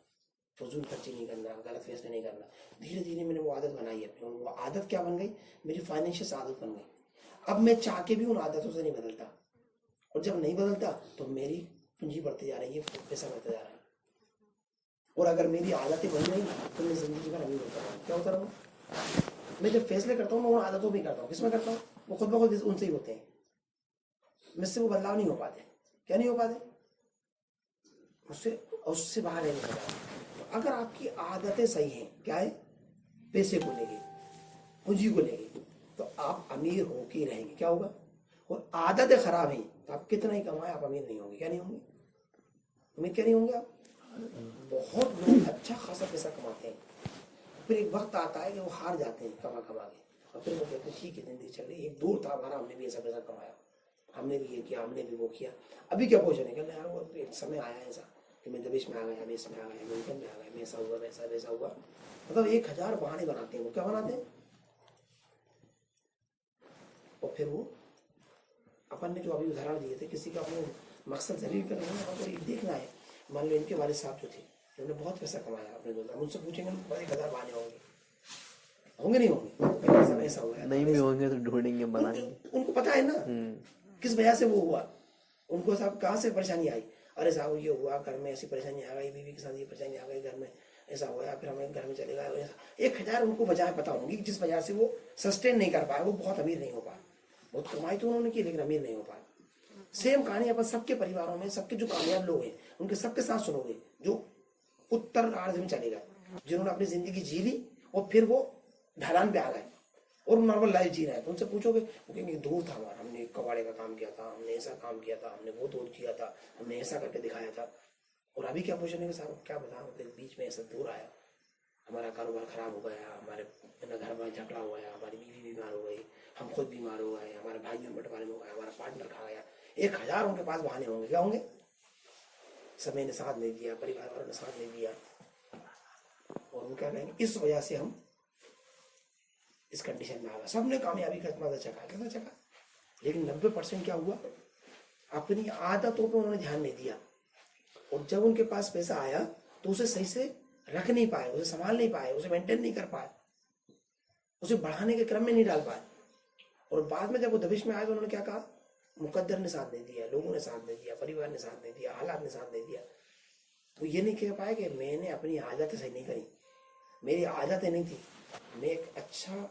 फजूल खर्ची नहीं करना, गलत फैसले नहीं करना। धीरे धीरे मैंने वो आदत बनाई है अपनी, और वो आदत क्या बन गई, मेरी फाइनेंशियल आदत बन गई। अब मैं चाह के भी उन आदतों से नहीं बदलता, और जब नहीं बदलता तो मेरी पूंजी बढ़ती जा रही है, पैसा बढ़ता जा रहा है। और अगर मेरी आदतें बन गई तो मैं जिंदगी भर अमीर होता रहूँ। क्या होता रहूँ, मैं जब फैसले करता हूँ मैं उन आदतों में करता हूँ। किसमें करता हूँ, वो खुद ब खुद उनसे ही होते हैं, मुझसे वो बदलाव नहीं हो पाते। क्या नहीं हो पाते, उससे बाहर नहीं निकल जाते। तो अगर आपकी आदतें सही हैं, क्या है, पैसे को लेके, पूंजी को लेके, तो आप अमीर होके ही रहेंगे। क्या होगा, और आदतें खराब हैं तो आप कितना ही कमाए आप अमीर नहीं होंगे। क्या नहीं होंगे, अमीर क्या नहीं होंगे आप। बहुत लोग अच्छा खासा पैसा कमाते हैं फिर एक वक्त आता है कि वो हार जाते हैं कमा कमा के, और फिर वो कहते हैं ठीक है जिंदगी चल रही है, एक दौर था हमारा, हमने भी ऐसा पैसा कमाया, हमने भी ये किया, हमने भी वो किया, अभी क्या पोषण है कहना यार वो एक समय आया ऐसा कि मैं दबिश में आ गया, मैं इसमें आ गया, अमेरिकन में आ गया, मैं ऐसा हुआ वैसा वैसा हुआ, मतलब 1000 बहाने बनाते हैं। वो क्या बनाते हैं, और फिर वो अपन ने जो अभी उदाहरण दिए थे, किसी का अपने मकसद जरूर करना है, और देखना है। मान लो इनके वाले साहब जो थे, उन्होंने बहुत पैसा कमाया अपने दोस्त, उनसे पूछेंगे 1000 बहाने होंगे, होंगे नहीं होंगे, ऐसा हुआ नहीं भी होंगे तो ढूंढेंगे, बनाएंगे। उनको पता है ना किस वजह से वो हुआ, उनको साहब कहाँ से परेशानी आई, अरे साहब ये हुआ, घर में ऐसी परेशानी आ गई, बीवी के साथ ये परेशानी आ गई, घर में ऐसा हुआ, फिर हमें घर में चले गए, 1000 उनको वजह पता होंगी जिस वजह से वो सस्टेन नहीं कर पाए, वो बहुत अमीर नहीं हो पाए। बहुत कमाई तो उन्होंने की लेकिन अमीर नहीं हो पाए। सेम कहानी अपन सबके परिवारों में, सबके जो कामयाब लोग हैं उनके सबके साथ सुनोगे, जो उत्तर आर्ध में चले गए, जिन्होंने अपनी जिंदगी जी ली और फिर वो ढलान पे आ गए और नॉर्मल लाइफ जी रहे हैं, तो उनसे पूछोगे वो कहेंगे दूर था हमारा, हमने कबाड़े का काम किया था, हमने ऐसा काम किया था, हमने वो दूर किया था, हमने ऐसा करके दिखाया था। और अभी क्या पूछेंगे साहब क्या बताऊँ, बीच में ऐसा दूर आया, हमारा कारोबार खराब हो गया, हमारे घर में झगड़ा हो गया, हमारी बीवी बीमार हो गई, हम खुद बीमार हो गए, हमारे भाई में बंटवारे में हो गया, हमारा पार्टनर खा गया। 1000 उनके पास बहाने होंगे, क्या होंगे, समय ने साथ नहीं दिया, परिवार वालों ने साथ नहीं दिया, और वो क्या कहेंगे इस वजह से हम इस कंडीशन में आ गए। सबने कामयाबी का इतना चखा, कैसा चखा, लेकिन 90% क्या हुआ, अपनी आदतों पर उन्होंने ध्यान नहीं दिया, और जब उनके पास पैसा आया तो उसे सही से रख नहीं पाए, उसे संभाल नहीं पाए, उसे मेंटेन नहीं कर पाए, उसे बढ़ाने के क्रम में नहीं डाल पाए, और बाद में जब वो दबिश में आए तो उन्होंने क्या कहा, मुकद्दर ने साथ नहीं दिया, लोगों ने साथ नहीं दिया, परिवार ने साथ नहीं दिया, हालात ने साथ नहीं दिया। वो ये नहीं कह पाए कि मैंने अपनी आदतें सही नहीं करी, मेरी आदतें नहीं थी, मैं एक अच्छा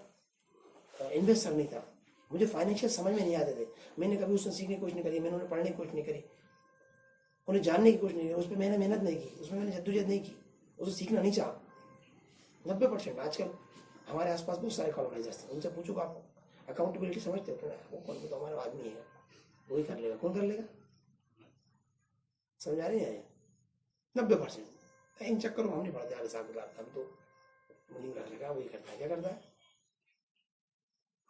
इन्वेस्टर नहीं था, मुझे फाइनेंशियल समझ में नहीं आते थे, मैंने कभी उसने सीखने की कोशिश नहीं करी, मैंने उन्हें पढ़ने की कोशिश नहीं करी, उन्हें जानने की कोशिश नहीं करी, उस पर मैंने मेहनत नहीं की, उसमें मैंने जद्दोजहद नहीं की, उसे सीखना नहीं चाहा। 90% आजकल हमारे आसपास बहुत सारे कॉलोनाइजर्स हैं, उनसे पूछो आप अकाउंटेबिलिटी समझते हो क्या, वो कौन, तो हमारा आदमी है, वही कर लेगा, कौन कर लेगा, समझा रहे हैं 90%। इन चक्करों में हम नहीं पढ़ते आगे साहब के, हम तो वही कर लेगा, वही करता है, क्या करता है।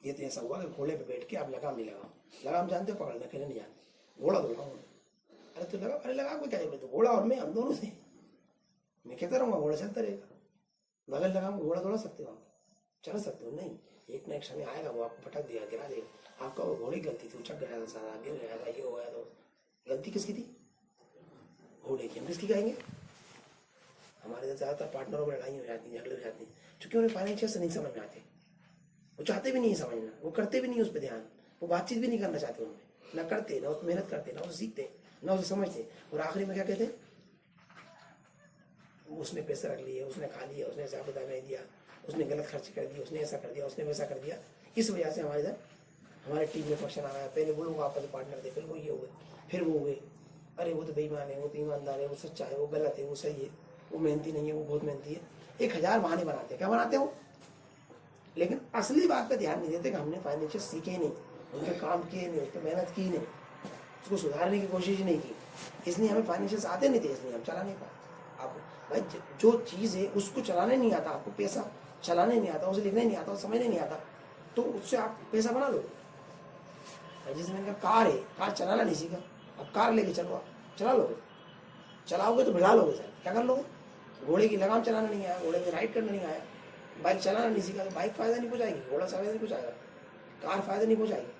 ये तो ऐसा हुआ कि घोड़े पे बैठ के आप लगाम नहीं लगाओ, लगाम जानते हो पकड़ना, कहने नहीं जानते, घोड़ा दौड़ाओ, अरे तो लगा, अरे लगा कोई क्या जरूरत, तो घोड़ा और मैं हम दोनों से, मैं कहता रहूँगा घोड़ा चलता रहेगा, बगल लगाम घोड़ा दौड़ा सकते हो, चल सकते हो, नहीं एक ना एक समय आएगा वो आपको पटक देगा, गिरा देगा, आपका वो घोड़े की गलती थी, उछक गया था सारा, गिर गया था, ये हो गया, तो गलती किसकी थी, घोड़े की, हम किसकी कहेंगे। हमारे इधर ज़्यादातर पार्टनरों में लड़ाई हो जाती है, झगड़े हो जाते हैं, क्योंकि उन्हें फाइनेंशियल से नहीं समझ में आते, वो चाहते भी नहीं समझना, वो करते भी नहीं उस पर ध्यान, वो बातचीत भी नहीं करना चाहते उनमें, ना करते, ना उस मेहनत करते, ना उसे सीखते, ना उसे समझते, और आखिरी में क्या कहते हैं, उसने पैसे रख लिए, उसने खा लिया, उसने हिसाब किताब नहीं दिया, उसने गलत खर्च कर दिया, उसने ऐसा कर दिया, उसने वैसा कर दिया। इस वजह से हमारे इधर हमारे टीम में फंक्शन आ गया, पहले वो लोग आपस में पार्टनर थे, फिर वो ये हुए, फिर वो हुए, अरे वो तो बेईमान है, वो तो ईमानदार है, वो सच्चा है, वो गलत है, वो सही है, वो मेहनती नहीं है, वो बहुत मेहनती है। 1000 बहाने बनाते हैं, क्या बनाते हो, लेकिन असली बात पे ध्यान नहीं देते कि हमने फाइनेंशियल सीखे नहीं, उन पर काम किए नहीं, उस पर मेहनत की नहीं, उसको सुधारने की कोशिश नहीं की, इसलिए हमें फाइनेंशियल आते नहीं थे, इसलिए हम चला नहीं पाए। आप भाई जो चीज़ है उसको चलाने नहीं आता, आपको पैसा चलाने नहीं आता, उसे लिखने नहीं आता, उसे समझने नहीं आता, तो उससे आप पैसा बना लोगे। जैसे मैंने कहा कार है, कार चलाना नहीं सीखा, अब कार लेके चलो, आप चला लोगे, चलाओगे तो भिड़ा लोगे सर, क्या कर लोगे। घोड़े की लगाम चलाना नहीं आया, घोड़े में राइड करना नहीं आया, बाइक चलाना नहीं सीखा, तो बाइक फायदा नहीं पहुँचाएगी, घोड़ा फायदा नहीं पहुँचाएगा, कार फायदा नहीं पहुँचाएगी,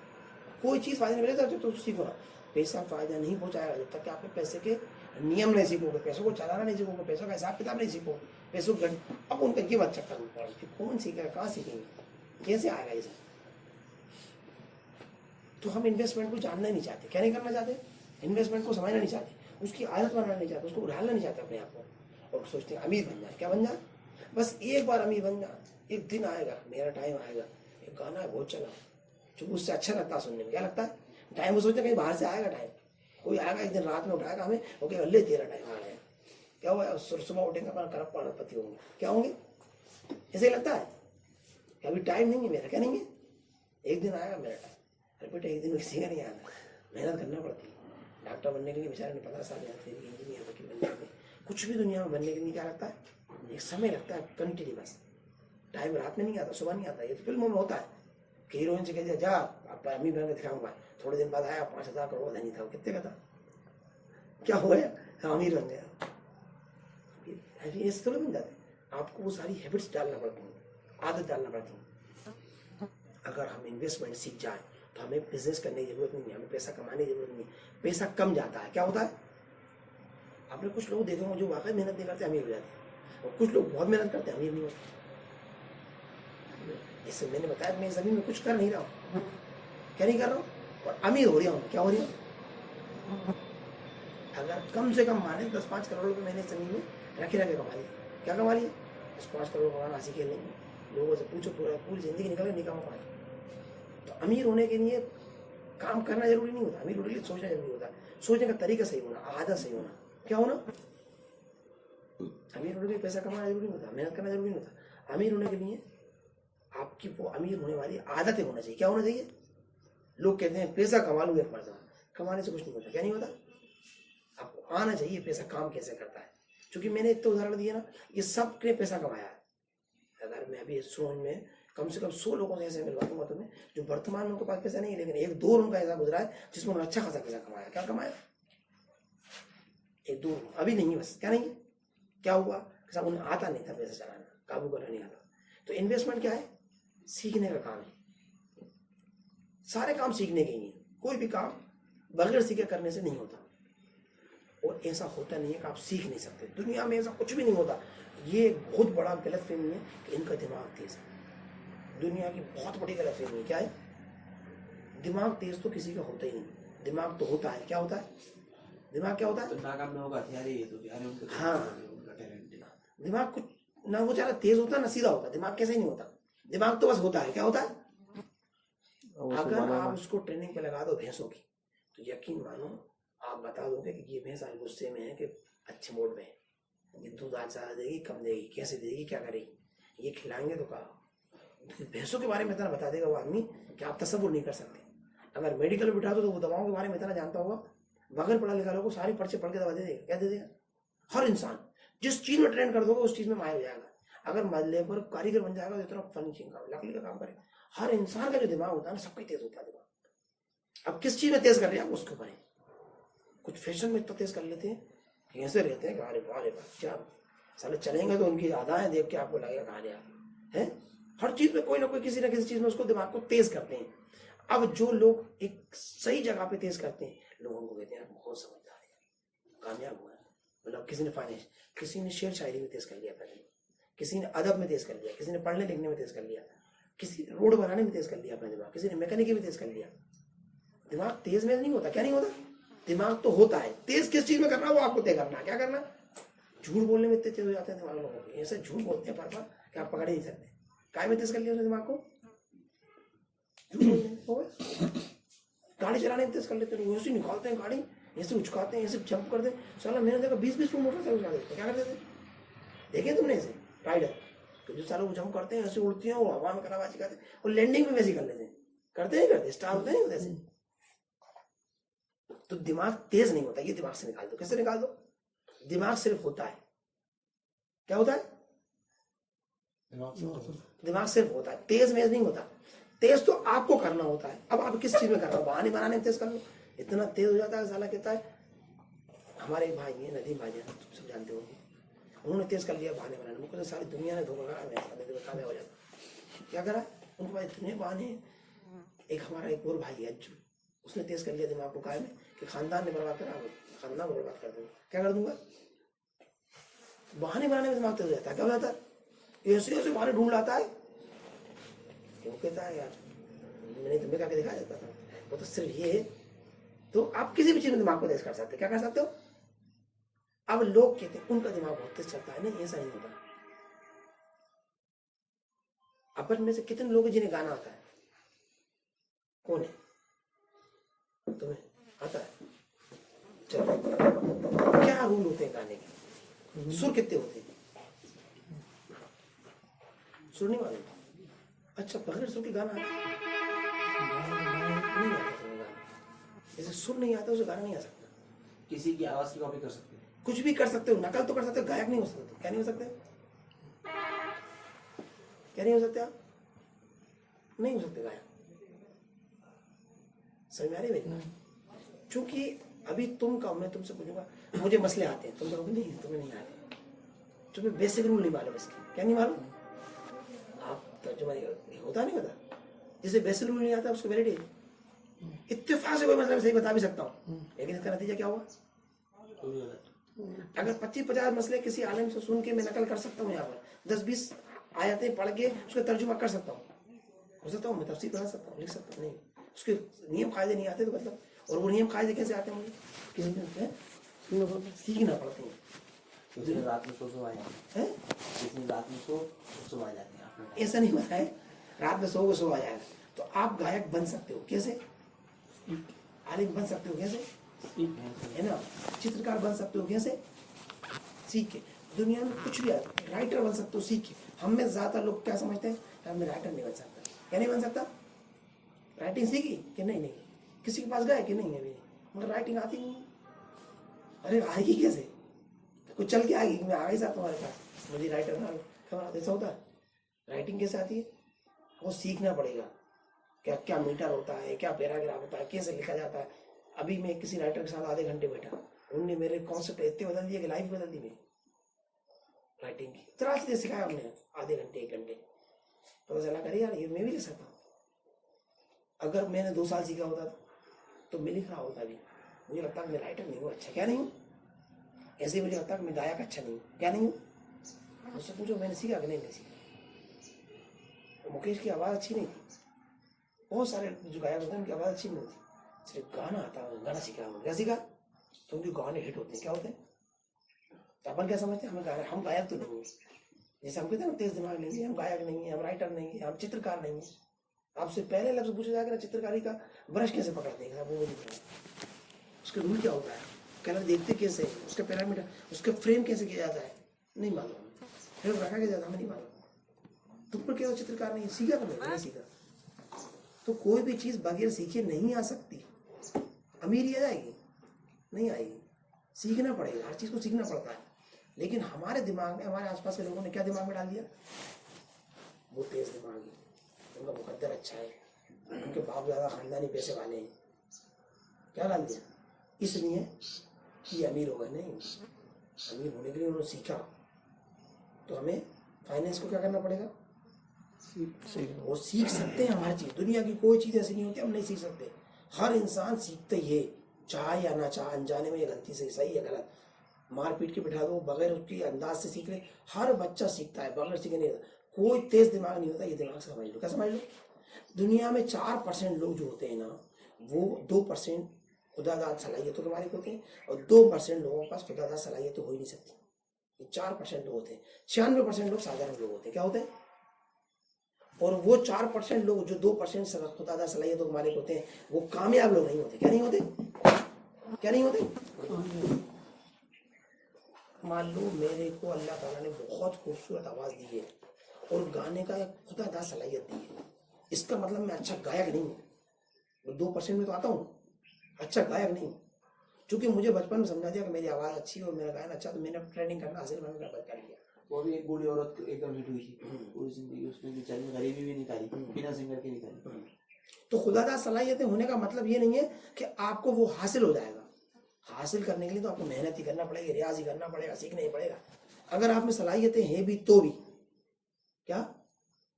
कोई चीज़ फायदा नहीं मिलेगा तो सीखो ना। पैसा फायदा नहीं पहुँचाएगा जब तक कि आपके पैसे के नियम नहीं सीखोगे, पैसों को चलाना नहीं सीखोगे, पैसों का हिसाब किताब नहीं सीखोगे, पैसों अब उनका ये मत चक्कर में पड़े, कौन सीखेगा, कहाँ सीखेंगे, कैसे आएगा ये सब। तो हम इन्वेस्टमेंट को जानना नहीं चाहते, क्या नहीं करना चाहते, इन्वेस्टमेंट को समझना नहीं चाहते, उसकी आदत बनाना नहीं चाहते, उसको उड़ाना नहीं चाहते अपने आप को, और सोचते हैं अमीर बन जाए। क्या बन जाए, बस एक बार अमीर बन जाए, एक दिन आएगा, मेरा टाइम आएगा। एक गाना है बहुत चला, जो उससे अच्छा लगता है सुनने में, क्या लगता है टाइम, वो सोचते कहीं बाहर से आएगा टाइम, कोई आएगा एक दिन रात में उठाएगा हमें, ओके अल्ले तेरा टाइम आ गया, क्या हुआ, सुबह उठेंगे अपना करप पति होंगे, क्या होंगे, ऐसे ही लगता है कि अभी टाइम नहीं है मेरा, क्या नहीं है, एक दिन आएगा मेरा टाइम। अरे बेटा एक दिन किसी का नहीं आना, मेहनत करना पड़ती है। डॉक्टर बनने के लिए बेचारे ने 15 साल मेहनत करी, इंजीनियर वकील बनने के लिए, कुछ भी दुनिया में बनने के लिए क्या लगता है, एक समय लगता है कंटिन्यूअस, टाइम रात में नहीं आता, सुबह नहीं आता। ये तो फिल्मों में होता है कि हीरोइन से कह दिया जा अब अमीर बन के दिखाऊंगा, थोड़े दिन बाद आया 5,000 करोड़ धनी था, कितने का था, क्या हो गया, अमीर बन गया। ऐसे थोड़े बन जाते, आपको वो सारी हैबिट्स डालना पड़ती हैं, आदत डालना पड़ती है। अगर हम इन्वेस्टमेंट सीख जाए तो हमें बिजनेस करने की जरूरत नहीं है, हमें पैसा कमाने की जरूरत नहीं, पैसा कम जाता है। क्या होता है, आपने कुछ लोग देखे होंगे जो वाकई मेहनत नहीं करते अमीर हो जाते हैं, और कुछ लोग बहुत मेहनत करते हैं अमीर नहीं होते। जैसे मैंने बताया मैं जमीन में कुछ कर नहीं रहा हूँ, क्या नहीं कर रहा हूँ, और अमीर हो रहा हूँ। क्या हो रही हूँ, अगर कम से कम माने 10-5 करोड़ रुपये मैंने जमीन में रखे कमा लिया, क्या कमा लिया, 5 करोड़ कमाना हंसी खेल लेंगे, लोगों से पूछो पूरी जिंदगी निकले नहीं कमा पाए। तो अमीर होने के लिए काम करना जरूरी नहीं होता, अमीर होने के लिए सोचना जरूरी होता है, सोचने का तरीका सही होना, आदत सही होना। क्या होना, अमीर होने के लिए पैसा कमाना जरूरी नहीं होता, मेहनत करना जरूरी नहीं होता। अमीर होने के लिए आपकी वो अमीर होने वाली आदतें होना चाहिए। क्या होना चाहिए, लोग कहते हैं पैसा कमा लूँ एक मरतबा, कमाने से कुछ नहीं होता। क्या नहीं होता, आपको आना चाहिए पैसा काम कैसे करता है। क्योंकि मैंने एक तो उदाहरण दिया ना, ये सब ने पैसा कमाया है। अगर मैं अभी सोच में कम से कम 100 लोगों से ऐसे मिलवा दूंगा तुम्हें जो वर्तमान में उनके पास पैसा नहीं है, लेकिन 1-2 उनका ऐसा गुजरा है जिसमें उन्होंने अच्छा खासा पैसा कमाया। क्या कमाया, 1-2 अभी नहीं है, बस क्या नहीं है, क्या हुआ, सब उन्हें आता नहीं था पैसा चलाना, काबू करना नहीं आता। तो इन्वेस्टमेंट क्या है, सीखने का काम है, सारे काम सीखने के ही है, कोई भी काम बगैर सीखे करने से नहीं होता। और ऐसा होता नहीं है कि आप सीख नहीं सकते, दुनिया में ऐसा कुछ भी नहीं होता। ये बहुत बड़ा गलत फहमी है कि इनका दिमाग तेज है, दुनिया की बहुत बड़ी गलत फहमी है। क्या है, दिमाग तेज तो किसी का होता ही नहीं, दिमाग तो होता है। क्या होता है, दिमाग क्या होता है, तो नाकाम में होगा हथियार ही है, तो हथियार है उनका, हाँ उनका टैलेंट है। दिमाग कुछ ना वो ज़्यादा तेज होता ना सीधा होता, दिमाग कैसे नहीं होता, दिमाग तो बस होता है। क्या होता है, अगर आप उसको ट्रेनिंग पे लगा दो भैंसों की, तो यकीन मानो आप बता दोगे कि ये भैंस आज गुस्से में है कि अच्छे मूड में है, ये दूध आज ज़्यादा देगी कम देगी, कैसे देगी, क्या करेगी, ये खिलाएंगे तो कहा। भैंसों के बारे में इतना बता देगा वो आदमी कि आप तसव्वुर नहीं कर सकते। अगर मेडिकल में बिठा दो तो वो दवाओं के बारे में इतना जानता होगा, बगैर पढ़ा लिखा लोगों को सारी पर्चे पढ़ के दवा दे देगा। क्या दे देगा, हर इंसान जिस चीज में ट्रेन कर दोगे उस चीज में माहिर हो जाएगा। अगर लेबर कारीगर बन जाएगा तो इतना फर्निशिंग का लकड़ी का काम करेगा। हर इंसान का जो दिमाग होता है ना, सबका तेज होता है दिमाग। अब किस चीज में तेज कर रहे हैं आप उसके ऊपर है। कुछ फैशन में इतना तेज कर लेते हैं, ऐसे रहते हैं कि अरे वाह क्या साले चलेंगे तो उनकी अदाएं देख के आपको लगेगा कहा गया है। हर चीज में कोई ना कोई किसी ना किसी चीज में उसको दिमाग को तेज करते हैं। अब जो लोग एक सही जगह पे तेज करते हैं, लोगों को कहते हैं बहुत समझदार है, कामयाब हुआ है। मतलब किसी ने फाइनेंस, किसी ने शेर शायरी में तेज कर लिया पहले, किसी ने अदब में तेज कर लिया, किसी ने पढ़ने लिखने में तेज कर लिया, किसी रोड बनाने में तेज कर लिया अपना दिमाग, किसी ने मैकेनिक में तेज कर लिया। दिमाग तेज में नहीं होता। क्या नहीं होता, दिमाग तो होता है। तेज किस चीज में करना है वो आपको तय करना है। क्या करना है, झूठ बोलने में इतने तेज हो जाते हैं दिमाग लोगों के, ऐसे झूठ बोलते हैं पर कि आप पकड़ ही नहीं सकते। काय में तेज कर लिया उसने दिमाग को, झूठ बोलने, गाड़ी चलाने में तेज कर लेते हैं, ऐसे निकालते हैं गाड़ी, ऐसे उचकाते हैं, ऐसे जंप करते हैं। साला मैंने देखा 20-20 फुट मोटरसाइकिल चला देते। क्या करते थे, देखे तुमने ऐसे राइडर तो जो सालों को जंप करते हैं, ऐसे उड़ती हैं वो हवा में कलाबाजी करते हैं, और लैंडिंग में वैसे कर लेते हैं, करते नहीं करते, स्टार होते हैं वैसे। तो दिमाग तेज नहीं होता, ये दिमाग से निकाल दो। कैसे निकाल दो, दिमाग सिर्फ होता है। क्या होता है, दिमाग सिर्फ होता है, तेज में नहीं होता। तेज तो आपको करना होता है। अब आप किस चीज में कर रहे हो, बहाने बनाने में तेज कर लो, इतना तेज हो जाता है। साला कहता है, हमारे एक भाई है नदीम भाई, तुम सब जानते होंगे, उन्होंने तेज कर लिया बहाने बनाने में, सारी दुनिया ने धोखा करा, कामयाब हो जाता। क्या करा, उनके पास इतने बहाने। एक हमारा एक और भाई है अज्जू, उसने तेज कर लिया दिमाग को काय में कि खानदान ने बर्बाद करा, खानदान को बर्बाद कर दूंगा। क्या कर दूंगा, बहाने बनाने में दिमाग तेज हो जाता है। क्या हो जाता है, ऐसे ऐसे बहाने ढूंढ लाता है। क्यों कहता है यार मैंने तुम्हें क्या दिखाया जाता था, वो तो सिर्फ ये है। तो आप किसी भी चीज में दिमाग को तेज कर सकते, क्या कर सकते हो। अब लोग कहते हैं उनका दिमाग बहुत तेज चलता है, नहीं ऐसा नहीं होता। अपन में से कितने लोग हैं जिन्हें गाना आता है, कौन है, तुम्हें आता है, चलो क्या रूल होते हैं गाने के, सुर कितने होते हैं, सुर नहीं मालूम। अच्छा बगैर सुर के गाना आता है, नहीं आता तुम्हें गाना, जैसे सुर नहीं आता उसे गाना नहीं आ सकता। किसी की आवाज की कॉपी कर सकते हैं, कुछ भी कर सकते हो, नकल तो कर सकते हो, गायक नहीं हो सकते। क्या नहीं हो सकते, क्या नहीं हो सकते आप? नहीं हो सकते गायक। समझ में आ रही है? क्योंकि अभी तुम कहो, मैं तुमसे पूछूंगा मुझे मसले आते हैं, तुम कहोगे नहीं तुम्हें नहीं आते, तुम्हें बेसिक रूल नहीं मालूम इसके। क्या नहीं मालूम? आप तर्जुमा होता नहीं होता, जिसे बेसिक रूल नहीं आता उसको वैलिड इत्तेफाक से कोई मतलब सही बता भी सकता हूँ, लेकिन इसका नतीजा क्या हुआ? अगर 25-50 मसले किसी आलिम से सुन के मैं नकल कर सकता हूँ, यहाँ पर 10-20 आयतें पढ़ के उसका तर्जुमा कर सकता हूँ, हो सकता हूँ मैं तफसीर बना सकता हूँ, लिख सकता हूँ, नहीं उसके नियम कायदे नहीं आते तो मतलब। और वो नियम कायदे कैसे आते हैं मुझे? सीखना पड़ते हैं। रात में सो आ जाते हैं, रात में सो आ जाते हैं आपने ऐसा नहीं बताया रात में सो आ जाएगा। तो आप गायक बन सकते हो कैसे? आलिम बन सकते हो कैसे? है ना? चित्रकार बन सकते हो कैसे? सीख के। दुनिया में कुछ भी राइटर बन सकते हो सीख के। हम में ज्यादा लोग क्या समझते हैं, यार मैं राइटर नहीं बन सकता। क्या नहीं बन सकता? राइटिंग सीखी कि नहीं? नहीं। किसी के पास गए कि नहीं? अभी मगर राइटिंग आती नहीं। अरे आएगी कैसे? कुछ चल के आएगी कि मैं आ गई साहब तुम्हारे पास, मुझे राइटर बना लो, खबर ऐसा होता है? राइटिंग कैसे आती है? वो सीखना पड़ेगा। क्या क्या मीटर होता है, क्या पैराग्राफ होता है, कैसे लिखा जाता है। अभी मैं किसी राइटर के साथ आधे घंटे बैठा, उन्होंने मेरे कॉन्सेप्ट इतने बदल दिए कि लाइफ बदल दी मेरी राइटिंग की। तरह से सिखाया हमने, आधे घंटे 1 घंटे। पता चला करे यार ये मैं भी लिख सकता हूँ। अगर मैंने 2 साल सीखा होता तो मैं लिख रहा होता भी। मुझे लगता है मैं राइटर नहीं हूँ, अच्छा क्या नहीं हूँ? ऐसे ही मुझे लगता है कि मैं गायक अच्छा नहीं हूँ, क्या नहीं हूँ? मुझसे पूछो मैंने सीखा कि नहीं सीखा। मुकेश की आवाज़ अच्छी नहीं थी, बहुत सारे जो गायक होते हैं उनकी आवाज़ अच्छी नहीं होती, सिर्फ गाना आता है, गाना सीखा हमने। क्या सीखा? तो उनके गाने हिट होते हैं। क्या होते हैं? तो अपन क्या समझते हैं, हम गायक तो नहीं है। जैसे हम कहते हैं तेज दिमाग नहीं है, हम गायक नहीं है, हम राइटर नहीं है, हम चित्रकार नहीं है। आपसे पहले लफ्ज़ पूछा जाएगा चित्रकारी का ब्रश कैसे पकड़ते हैं, वो नहीं पता। उसका रूल क्या होता है, कलर देखते कैसे, उसका पैरामीटर, उसका फ्रेम कैसे किया जाता है, नहीं मालूम। फ्रेम रखा क्या जाता है, हमें नहीं मालूम। तुम पर क्या चित्रकार नहीं सीखा? तुमने नहीं सीखा तो कोई भी चीज़ बगैर सीखे नहीं आ सकती। अमीरी आ जाएगी? नहीं आएगी। सीखना पड़ेगा, हर चीज़ को सीखना पड़ता है। लेकिन हमारे दिमाग में, हमारे आसपास के लोगों ने क्या दिमाग में डाल दिया? वो तेज दिमागी, उनका मुकद्दर अच्छा है, उनके बाप दादा खानदानी पैसे वाले हैं। क्या डाल दिया? इसलिए कि अमीर होगा। नहीं, अमीर होने के लिए उन्होंने सीखा। तो हमें फाइनेंस को क्या करना पड़ेगा? वो सीख सकते हैं हमारी चीज़। दुनिया की कोई चीज़ ऐसी नहीं होती हम नहीं सीख सकते। हर इंसान सीखते ही है, चाहे या ना चाहे, अनजाने में या गलती से, सही या गलत। मार पीट के बिठा दो, बगैर उसकी अंदाज से सीख ले। हर बच्चा सीखता है, बगैर सीखे नहीं होता। कोई तेज दिमाग नहीं होता, ये दिमाग से समझ लो। क्या समझ लो? दुनिया में 4% लोग जो होते हैं ना, वो 2% खुदादाद सलाहियतों के मालिक होते हैं, और 2% लोगों के पास खुदादाद सलाहियत तो हो ही नहीं सकती। ये 4% लोग होते हैं। 96% लोग साधारण लोग होते हैं। क्या होते हैं? और वो 4% लोग जो 2% खुदादाद सलाहियतों के मालिक होते हैं, वो कामयाब लोग नहीं होते। क्या नहीं होते? क्या नहीं होते? मान लो मेरे को अल्लाह ताला ने बहुत खूबसूरत आवाज़ दी है और गाने का एक खुदादाद सलाहियत दी है, इसका मतलब मैं अच्छा गायक नहीं हूँ। 2% में तो आता हूँ, अच्छा गायक नहीं हूँ। क्योंकि मुझे बचपन में समझा दिया कि मेरी आवाज़ अच्छी है और मेरा गायन अच्छा, तो मैंने ट्रेनिंग करना हासिल करने का कर लिया। वो भी एक बूढ़ी औरत एकदम हिट हुई थी पूरी जिंदगी, उसने बेचारी ने गरीबी भी निकाली, बिना सिंगर के निकाली। तो खुदादाद सलाहियतें होने का मतलब ये नहीं है कि आपको वो हासिल हो जाएगा। हासिल करने के लिए तो आपको मेहनत ही करना पड़ेगी, रियाज ही करना पड़ेगा, सीखना ही पड़ेगा। अगर आप में सलाहियतें हैं भी तो भी क्या,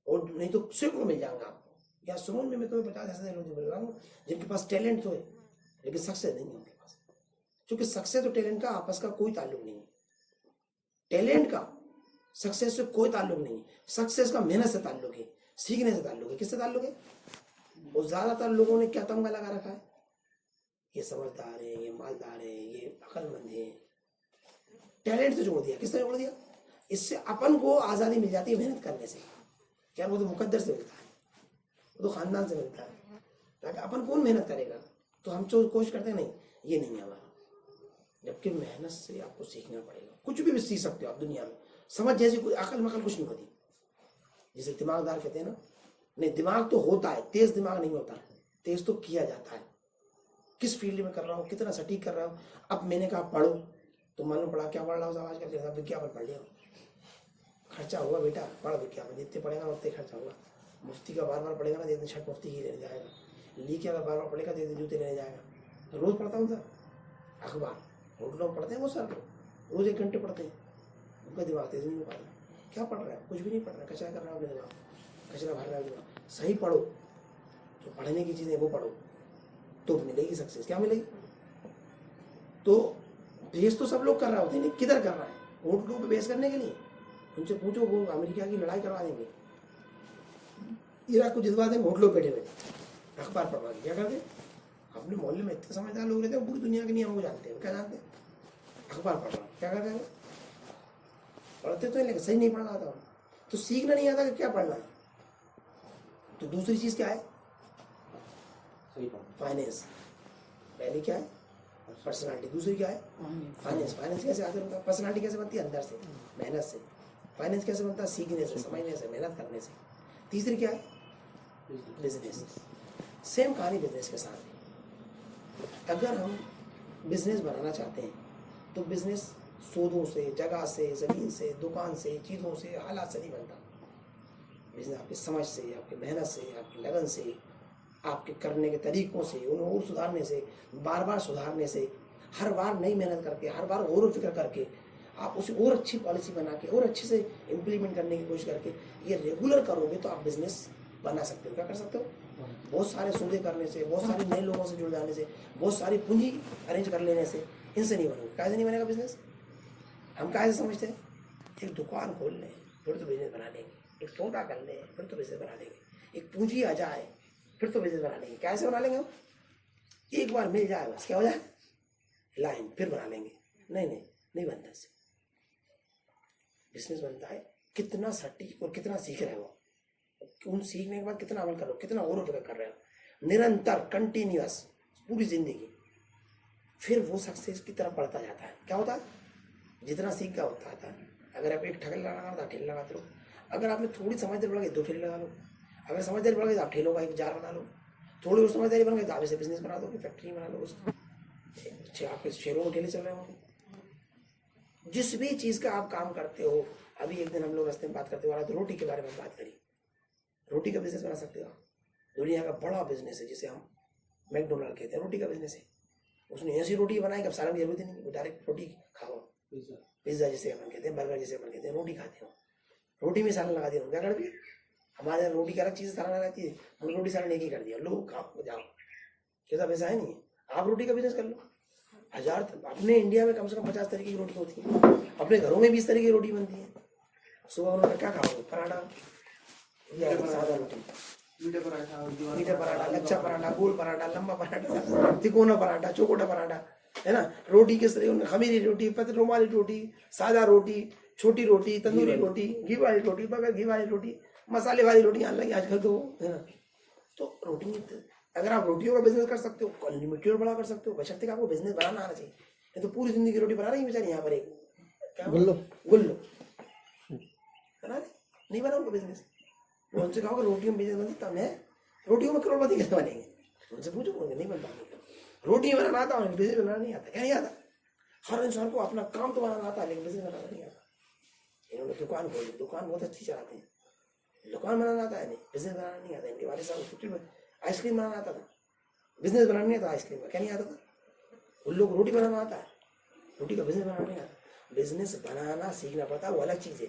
और नहीं तो सैकड़ों मिल जाएंगे आपको। या सुमन में मैं तुम्हें 50 ऐसे लोग मिल रहा हूँ जिनके पास टैलेंट तो है लेकिन सक्सेस नहीं है उनके पास। क्योंकि सक्सेस और टैलेंट का आपस का कोई ताल्लुक नहीं है। टैलेंट का सक्सेस से कोई ताल्लुक नहीं है। सक्सेस का मेहनत से ताल्लुक है, सीखने से ताल्लुक है। किससे ताल्लुक है? और ज्यादातर लोगों ने क्या तमगा लगा रखा है, ये समझदार है, ये मालदार है, ये अक्लमंद है। टैलेंट से जोड़ दिया। किसने जोड़ दिया? इससे अपन को आज़ादी मिल जाती है मेहनत करने से। क्या वो तो मुकद्दर से मिलता है, वो तो खानदान से मिलता है। ताकि अपन कौन मेहनत करेगा? तो हम जो कोशिश करते हैं, नहीं ये नहीं है हमारा। जबकि मेहनत से आपको सीखना पड़ेगा। कुछ भी सीख सकते हो आप दुनिया में। समझ जैसी कोई अकल मकल कुछ नहीं होती। जिसे दिमागदार कहते हैं ना, नहीं दिमाग तो होता है, तेज दिमाग नहीं होता। तेज तो किया जाता है। किस फील्ड में कर रहा हूँ, कितना सटीक कर रहा हूँ। अब मैंने कहा पढ़ो तो मालूम पड़ा क्या पढ़ रहा हूँ, आवाज करके विज्ञापन पढ़ लिया। खर्चा होगा बेटा, पढ़ क्या में जितने पढ़ेगा उतने खर्चा होगा। मुफ्ती का बार बार पढ़ेगा ना, एक दिन शर्ट मुफ्ती ही लेने जाएगा। ली के अगर बार बार पढ़ेगा तो एक दिन जूते लेने जाएगा। रोज़ पढ़ता हूँ सर अखबार, होटलों में पढ़ते हैं वो सर लोग, रोज़ 1 घंटे पढ़ते हैं। उनका दिमाग तेज नहीं हो पाता। क्या पढ़ रहा है? कुछ भी नहीं पढ़ रहा, कचरा कर रहा है अपने दिमाग, कचरा भर रहा है दिमाग। सही पढ़ो, जो पढ़ने की चीज़ें वो पढ़ो तो मिलेगी सक्सेस। क्या मिलेगी? तो बेस तो सब लोग कर रहे होते हैं, किधर कर रहा है? होटलों पे बेस करने के लिए। उनसे पूछो, वो अमेरिका की लड़ाई करवा देंगे, इराक को जितवा देंगे, होटलों पे बैठे बैठे अखबार पढ़वा के। क्या करते? अपने मोहल्ले में इतने समझदार लोग रहते हैं, पूरी दुनिया के नियमों को जानते हैं। क्या जानते हैं? अखबार पढ़ रहा। क्या करते हैं? पढ़ते तो है लेकिन सही नहीं पढ़ना आता। तो सीखना नहीं आता कि क्या पढ़ना है। तो दूसरी चीज क्या है? फाइनेंस। पहली क्या है? पर्सनालिटी। दूसरी क्या है? फाइनेंस। फाइनेंस कैसे आते होगा? पर्सनालिटी कैसे बनती है? अंदर से, मेहनत से। फाइनेंस कैसे बनता है? सीखने से, समझने से, मेहनत करने से। तीसरी क्या है? बिजनेस। सेम कहानी बिजनेस के साथ। अगर हम बिजनेस बनाना चाहते हैं तो बिजनेस सौदों से, जगह से, ज़मीन से, दुकान से, चीज़ों से, हालात से नहीं बनता। बिजनेस आपकी समझ से, आपकी मेहनत से, आपकी लगन से, आपके करने के तरीकों से, उन्हें और सुधारने से, बार बार सुधारने से, हर बार नई मेहनत करके, हर बार और फिक्र करके, आप उसे और अच्छी पॉलिसी बना के और अच्छे से इम्प्लीमेंट करने की कोशिश करके ये रेगुलर करोगे तो आप बिजनेस बना सकते हो। क्या कर सकते हो? बहुत सारे सौदे करने से, बहुत सारे नए लोगों से जुड़ जाने से, बहुत सारी पूंजी अरेंज कर लेने से, इनसे नहीं बनोगे। कैसे नहीं बनेगा बिजनेस? हम कैसे समझते हैं? एक दुकान खोल लें फिर तो बिजनेस बना लेंगे, एक सौदा कर लें फिर तो बिजनेस बना लेंगे, एक पूंजी आ जाए फिर तो बिजनेस बना लेंगे। कैसे बना लेंगे हम? एक बार मिल जाए बस, क्या हो जाए? लाइन, फिर बना लेंगे। नहीं नहीं, नहीं बनता इससे। बिजनेस बनता है कितना सटीक और कितना सीख रहे हो, उन सीखने के बाद कितना अमल कर रहे हो, कितना और फिक्र कर रहे हो, निरंतर, कंटिन्यूअस, पूरी जिंदगी। फिर वो सक्सेस की तरफ बढ़ता जाता है। क्या होता है? जितना सीख गया होता है। अगर आप एक ठेला लगाना था, ठेला लगाते रहो। अगर आपने थोड़ी समझदारी बढ़ गई 2 ठेले लगा लो। अगर समझदारी बढ़ गई तो आप ठेलों का एक जार बना लो। थोड़ी और समझदारी बन गई तो आप इसे बिजनेस बना दो, फैक्ट्री बना लो उसको। आपके शहरों में ठेले चल रहे होंगे। जिस भी चीज़ का आप काम करते हो, अभी एक दिन हम लोग रास्ते में बात करते हुए तो रोटी के बारे में बात करी। रोटी का बिजनेस बना सकते हो। दुनिया का बड़ा बिजनेस है जिसे हम मैकडोनल्ड कहते हैं, रोटी का बिजनेस है। उसने ऐसी रोटी बनाई कि अब सारा की जरूरत ही नहीं, वो डायरेक्ट रोटी खाओ। पिज्जा जिसे अपन कहते हैं, बर्गर जिसे अपन कहते हैं, रोटी खाते हो, रोटी में सालन लगा दिया। क्या कर दिया? हमारे यहाँ रोटी का अलग चीज़ सालन लगाती है, हम रोटी सालन एक ही कर दिया। लोग खाओ जाओ, कैसा पैसा है नहीं। आप रोटी का बिजनेस कर लो। 1000 अपने इंडिया में कम से कम 50 तरीके की रोटी होती है। अपने घरों में 20 तरीके की रोटी बनती है। सुबह उन्होंने क्या खाओगे? पराठा या सादा रोटी, मीठा पराठा, लच्छा पराठा, गोल पराठा, लंबा पराठा, तिकोना पराठा, चौकोटा पराठा, है ना। रोटी किस तरह? खमीरी रोटी, पतली रुमाली रोटी, सादा रोटी, छोटी रोटी, तंदूरी रोटी, घी वाली रोटी, बगैर घी वाली रोटी, मसाले वाली रोटी आने लगी आजकल तो, है ना। तो रोटी, अगर आप रोटियों का बिजनेस कर सकते हो, अनलिमिटेड और बड़ा कर सकते हो, बशर्ते आपको बिजनेस बनाना आना चाहिए। ये तो पूरी जिंदगी रोटी बना रही है बेचारी। यहाँ पर एक क्या गुल्लो बना रहे, नहीं बना उनका बिजनेस। उनसे कहोगे रोटियों में बिजनेस बनती, तब है रोटियों में करोड़पति कैसे बनेंगे? उनसे पूछो, नहीं बन पाएंगे। रोटी बनाना आता है, बिजनेस बनाना नहीं आता। क्या नहीं आता? हर इंसान को अपना काम तो बनाना आता है लेकिन बिजनेस बनाना नहीं आता। इन्होंने दुकान खोली, दुकान बहुत अच्छी चलाते हैं, दुकान बनाना आता है नहीं, बिजनेस बनाना नहीं आता। इनके वाले साहब फैक्ट्री में आइसक्रीम बनाना आता था, बिजनेस बनाना नहीं आता आइसक्रीम का। क्या नहीं आता था? उन लोग रोटी बनाना आता है, रोटी का बिजनेस बनाना नहीं आता। बिजनेस बनाना सीखना पड़ता है, वो अलग चीज़ है।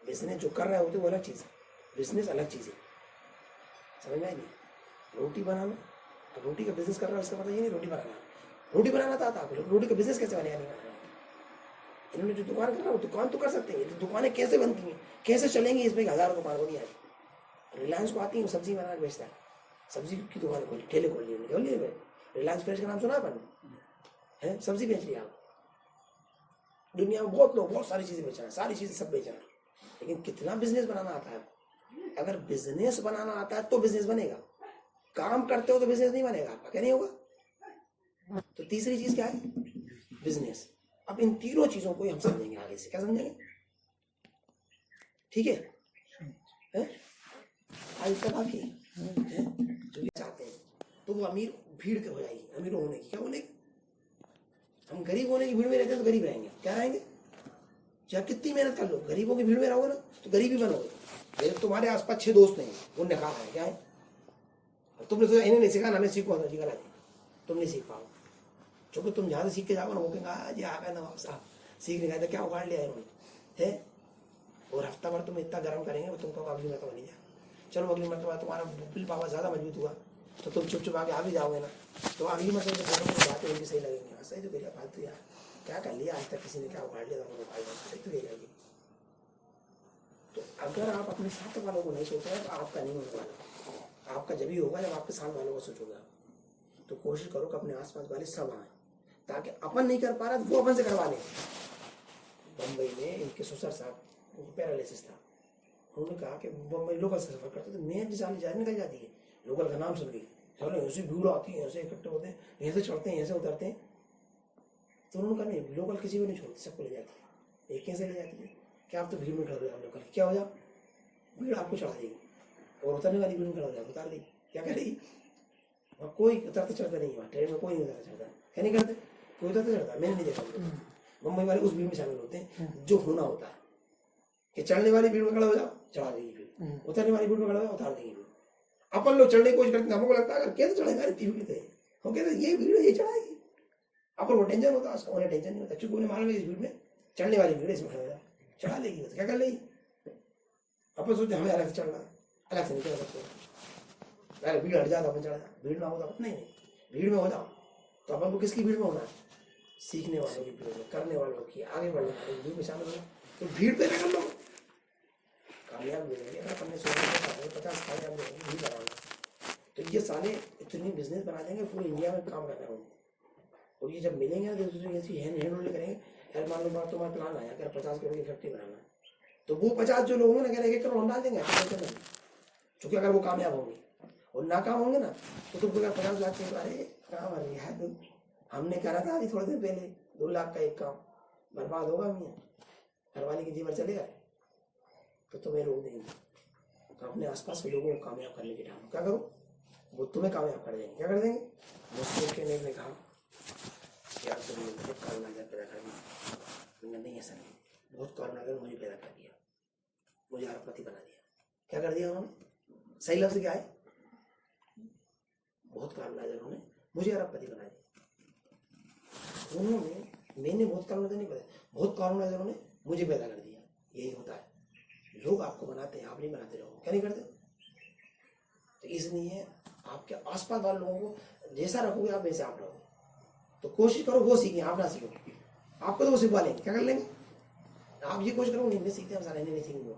बिजनेस जो कर रहे होते वो अलग चीज़ है, बिजनेस अलग चीज़ है। समझ में आई नहीं? रोटी बनाना, अब रोटी का बिजनेस कर रहा है इसका मतलब ये नहीं रोटी बनाना। रोटी बनाना था आता आपको, रोटी का बिजनेस कैसे बनेगा? नहीं बनाना। इन्होंने जो दुकान कर रहा है वो दुकान तो कर सकते हैं, दुकानें कैसे बनती हैं, कैसे चलेंगी, इसमें 1000 दुकान को नहीं आती। रिलायंस को आती है, सब्जी बना के बेचता है, सब्जी की दुकान खोली, ठेले खोल लिए। रिलायंस फ्रेश का नाम सुना अपन है? सब्जी बेच लिया आप। दुनिया में बहुत लोग बहुत सारी चीज़ें बेच रहे हैं, सारी चीज़ें सब बेच रहे हैं, लेकिन कितना बिजनेस बनाना आता है? अगर बिजनेस बनाना आता है तो बिजनेस बनेगा। काम करते हो तो बिजनेस नहीं बनेगा आपका। क्या नहीं होगा? तो तीसरी चीज क्या है? बिजनेस। अब इन तीनों चीजों को हम समझेंगे आगे से। क्या समझेंगे? ठीक है? आज तक आप जो ये चाहते हैं तो वो अमीर भीड़ के हो जाएगी, अमीर होने की। क्या होने की? हम गरीब होने की भीड़ में रहते हैं तो गरीब रहेंगे। क्या रहेंगे? चाहे कितनी मेहनत कर लो, गरीबों की भीड़ में रहोगे ना तो गरीब ही बनोगे। मेरे तुम्हारे आसपास 6 दोस्त नहीं, उनने कहा है क्या है, तुमने तो इन्हें नहीं सीखा ना, हमें सीखो जी गला, तुम नहीं सीख पाओ, क्योंकि तुम जहाँ से सीख के जाओगे ना वो कहेंगे जी आ गए नवाब साहब सीख नहीं गए तो क्या उगाड़ लिया इन्होंने है। और हफ्ता भर तुम इतना गर्म करेंगे वो तुमको अगली मरतबा नहीं जाए। चलो अगली मरतबा तुम्हारा बिल पावर ज़्यादा मजबूत हुआ तो तुम चुप चुप आके आ भी जाओगे ना, तो अगली मरतबा जो बोलोगे बातें उनकी सही लगेंगी। हाँ सही तो करिए फालतू यार, क्या कर लिया आज तक किसी ने, क्या उखाड़ लिया सही तो यही लगेगी। तो अगर आप अपने साथ वालों को नहीं सोच रहे तो आपका नहीं होने वाला, आपका जब ही होगा जब आपके साथ वालों को सोचोगे। तो कोशिश करो कि अपने आसपास वाले सब आए, ताकि अपन नहीं कर पा रहा वो अपन से करवा लें। बम्बई में इनके ससुर साहब उनको पैरालिसिस था, उन्होंने कहा कि बम्बई लोकल से सफर करते तो मैं जान निकल जाती है, लोकल का नाम सुन गई, चलो ऐसी भीड़ आती है, ऐसे इकट्ठे होते हैं, यहाँ से चढ़ते हैं यहाँ से उतरते हैं। तो उन्होंने कहा नहीं लोकल किसी को नहीं छोड़ती, सबको ले जाती है। एक कैसे ले जाती है, क्या आप तो भीड़ में खड़े हो जाओ, लोकल क्या हो जाओ, भीड़ आपको चढ़ा देगी और उतरने वाली भीड़ में खड़ा हो जाओ, उतार देगी। क्या करेगी, वहाँ कोई उतरते चढ़ते नहीं, वहाँ ट्रेन में कोई नहीं उतरता चढ़ता, क्या नहीं करते, कोई उतरते चढ़ता, मैंने नहीं देखा। मुंबई वाले उस भीड़ में शामिल होते हैं जो होना होता है कि चढ़ने वाली भीड़ में खड़ा हो जाओ, चढ़ा देगी भीड़, उतरने वाली भीड़ में खड़ा हो जाओ, उतार देगी भीड़। अपन लोग चढ़ने की कोशिश करते हैं, हमको लगता है अगर कैसे चढ़ेगा इतनी भीड़ थे, वो कहते ये भीड़ ये चढ़ाएगी, अपन को टेंशन होता है, उन्हें टेंशन नहीं होता, क्योंकि उन्हें मालूम है इस भीड़ में चढ़ने वाली भीड़ इसमें खड़ा हो जाओ, चढ़ा लेगी। क्या कर लेगी, अपन सोचते हमें अलग से चढ़ना, अलग से नहीं चढ़ सकते, अरे भीड़ हट जाता अपन चढ़ा, भीड़ में होता नहीं, भीड़ में हो जाओ। तो अपन को किसकी भीड़ में होना है, सीखने वालों की भीड़ में, करने वालों की, आगे बढ़ने वालों की भीड़ में शामिल हो। तो भीड़ पे कर लो, कामयाब मिलेंगे। अगर अपन ने 50 कामयाब मिलेंगे भीड़ लगाना, तो ये साले इतनी बिजनेस बना देंगे पूरे इंडिया में काम कर रहे होंगे। और ये जब मिलेंगे ना तो ऐसी हैंड होल्ड करेंगे, यार मान लो बात तुम्हारा प्लान आया कि 50 करोड़ की फैक्ट्री बनाना, तो वो 50 जो लोग होंगे ना कह रहे 1 करोड़ डाल देंगे, क्योंकि अगर वो कामयाब होंगे और नाकाम होंगे ना तो तुमको 50 लाख के बारे काम आ रही है। हमने करा था अभी थोड़े दिन पहले 2 लाख का एक काम, बर्बाद होगा मियाँ, घरवाले की जीवन चलेगा तो तुम्हें रोक देंगे। तो अपने आसपास के लोगों को कामयाब करने की ठानो, क्या करो, वो तुम्हें कामयाब कर देंगे। क्या कर देंगे, मुझसे के ने कहा यार तुमने बहुत कारोनागर पैदा कर दिया, नहीं ऐसा नहीं, बहुत कारोनागर मुझे पैदा कर दिया, मुझे अरबपति बना दिया। क्या कर दिया उन्होंने, सही लफ्ज क्या है, बहुत कारोनागर उन्होंने मुझे अरबपति बना दिया। उन्होंने, मैंने बहुत कारोनागर नहीं पैदा, बहुत कारोनागर उन्होंने मुझे पैदा कर दिया। यही होता है, लोग आपको बनाते हैं, आप नहीं बनाते लोगों को, क्या नहीं करते। तो इसलिए आपके आसपास वाले लोगों को जैसा रखोगे आप वैसे आप रहोगे। तो कोशिश करो वो सीखें, आप ना सीखो, आपको तो वो सिखवा लेंगे। क्या कर लेंगे, आप ये कोशिश करो नहीं सीखते हम सारे नहीं सीखेंगे,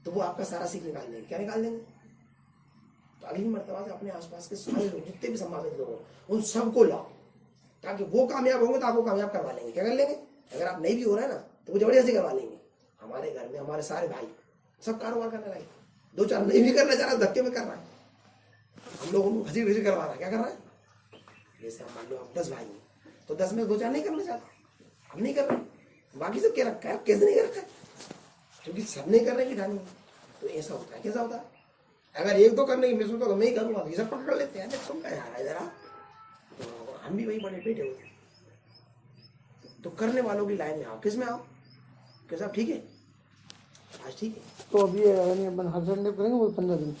तो वो आपका सारा सीख निकाल देंगे। क्या निकाल देंगे, तो अगली मर्तबा से अपने आसपास के सारे लोग जितने भी संभावित लोग हों उन सबको लाओ, ताकि वो कामयाब होंगे तो आपको कामयाब करवा लेंगे। क्या कर लेंगे, अगर आप नहीं भी हो रहे ना तो वो जबरदस्ती करवा लेंगे। हमारे घर में हमारे सारे भाई सब कारोबार करने लगे, 2-4 नहीं भी करना चाह रहा, धक्के में कर रहा है, हम लोग उनको घसी घसी करवा रहा है। क्या कर रहा है, जैसे हम मान लो आप 10 भाई हैं तो 10 में 2-4 नहीं करना चाहता, हम नहीं कर रहे, बाकी सब क्या रखा है, कैसे नहीं कर रखा है, क्योंकि सब नहीं कर रहे हैं ठानी। तो ऐसा होता है, कैसा होता है, अगर 1-2 करने की मैं सोचता तो मैं ही करूँगा, ये सब पकड़ लेते हैं, तुम क्या यार है जरा, तो हम भी वही बड़े पेटे होते हैं। तो करने वालों की लाइन में आओ, किस में आओ, कैसा ठीक है, आज ठीक है। तो अभी यानी अपन हर संडे करेंगे वो 15 दिन।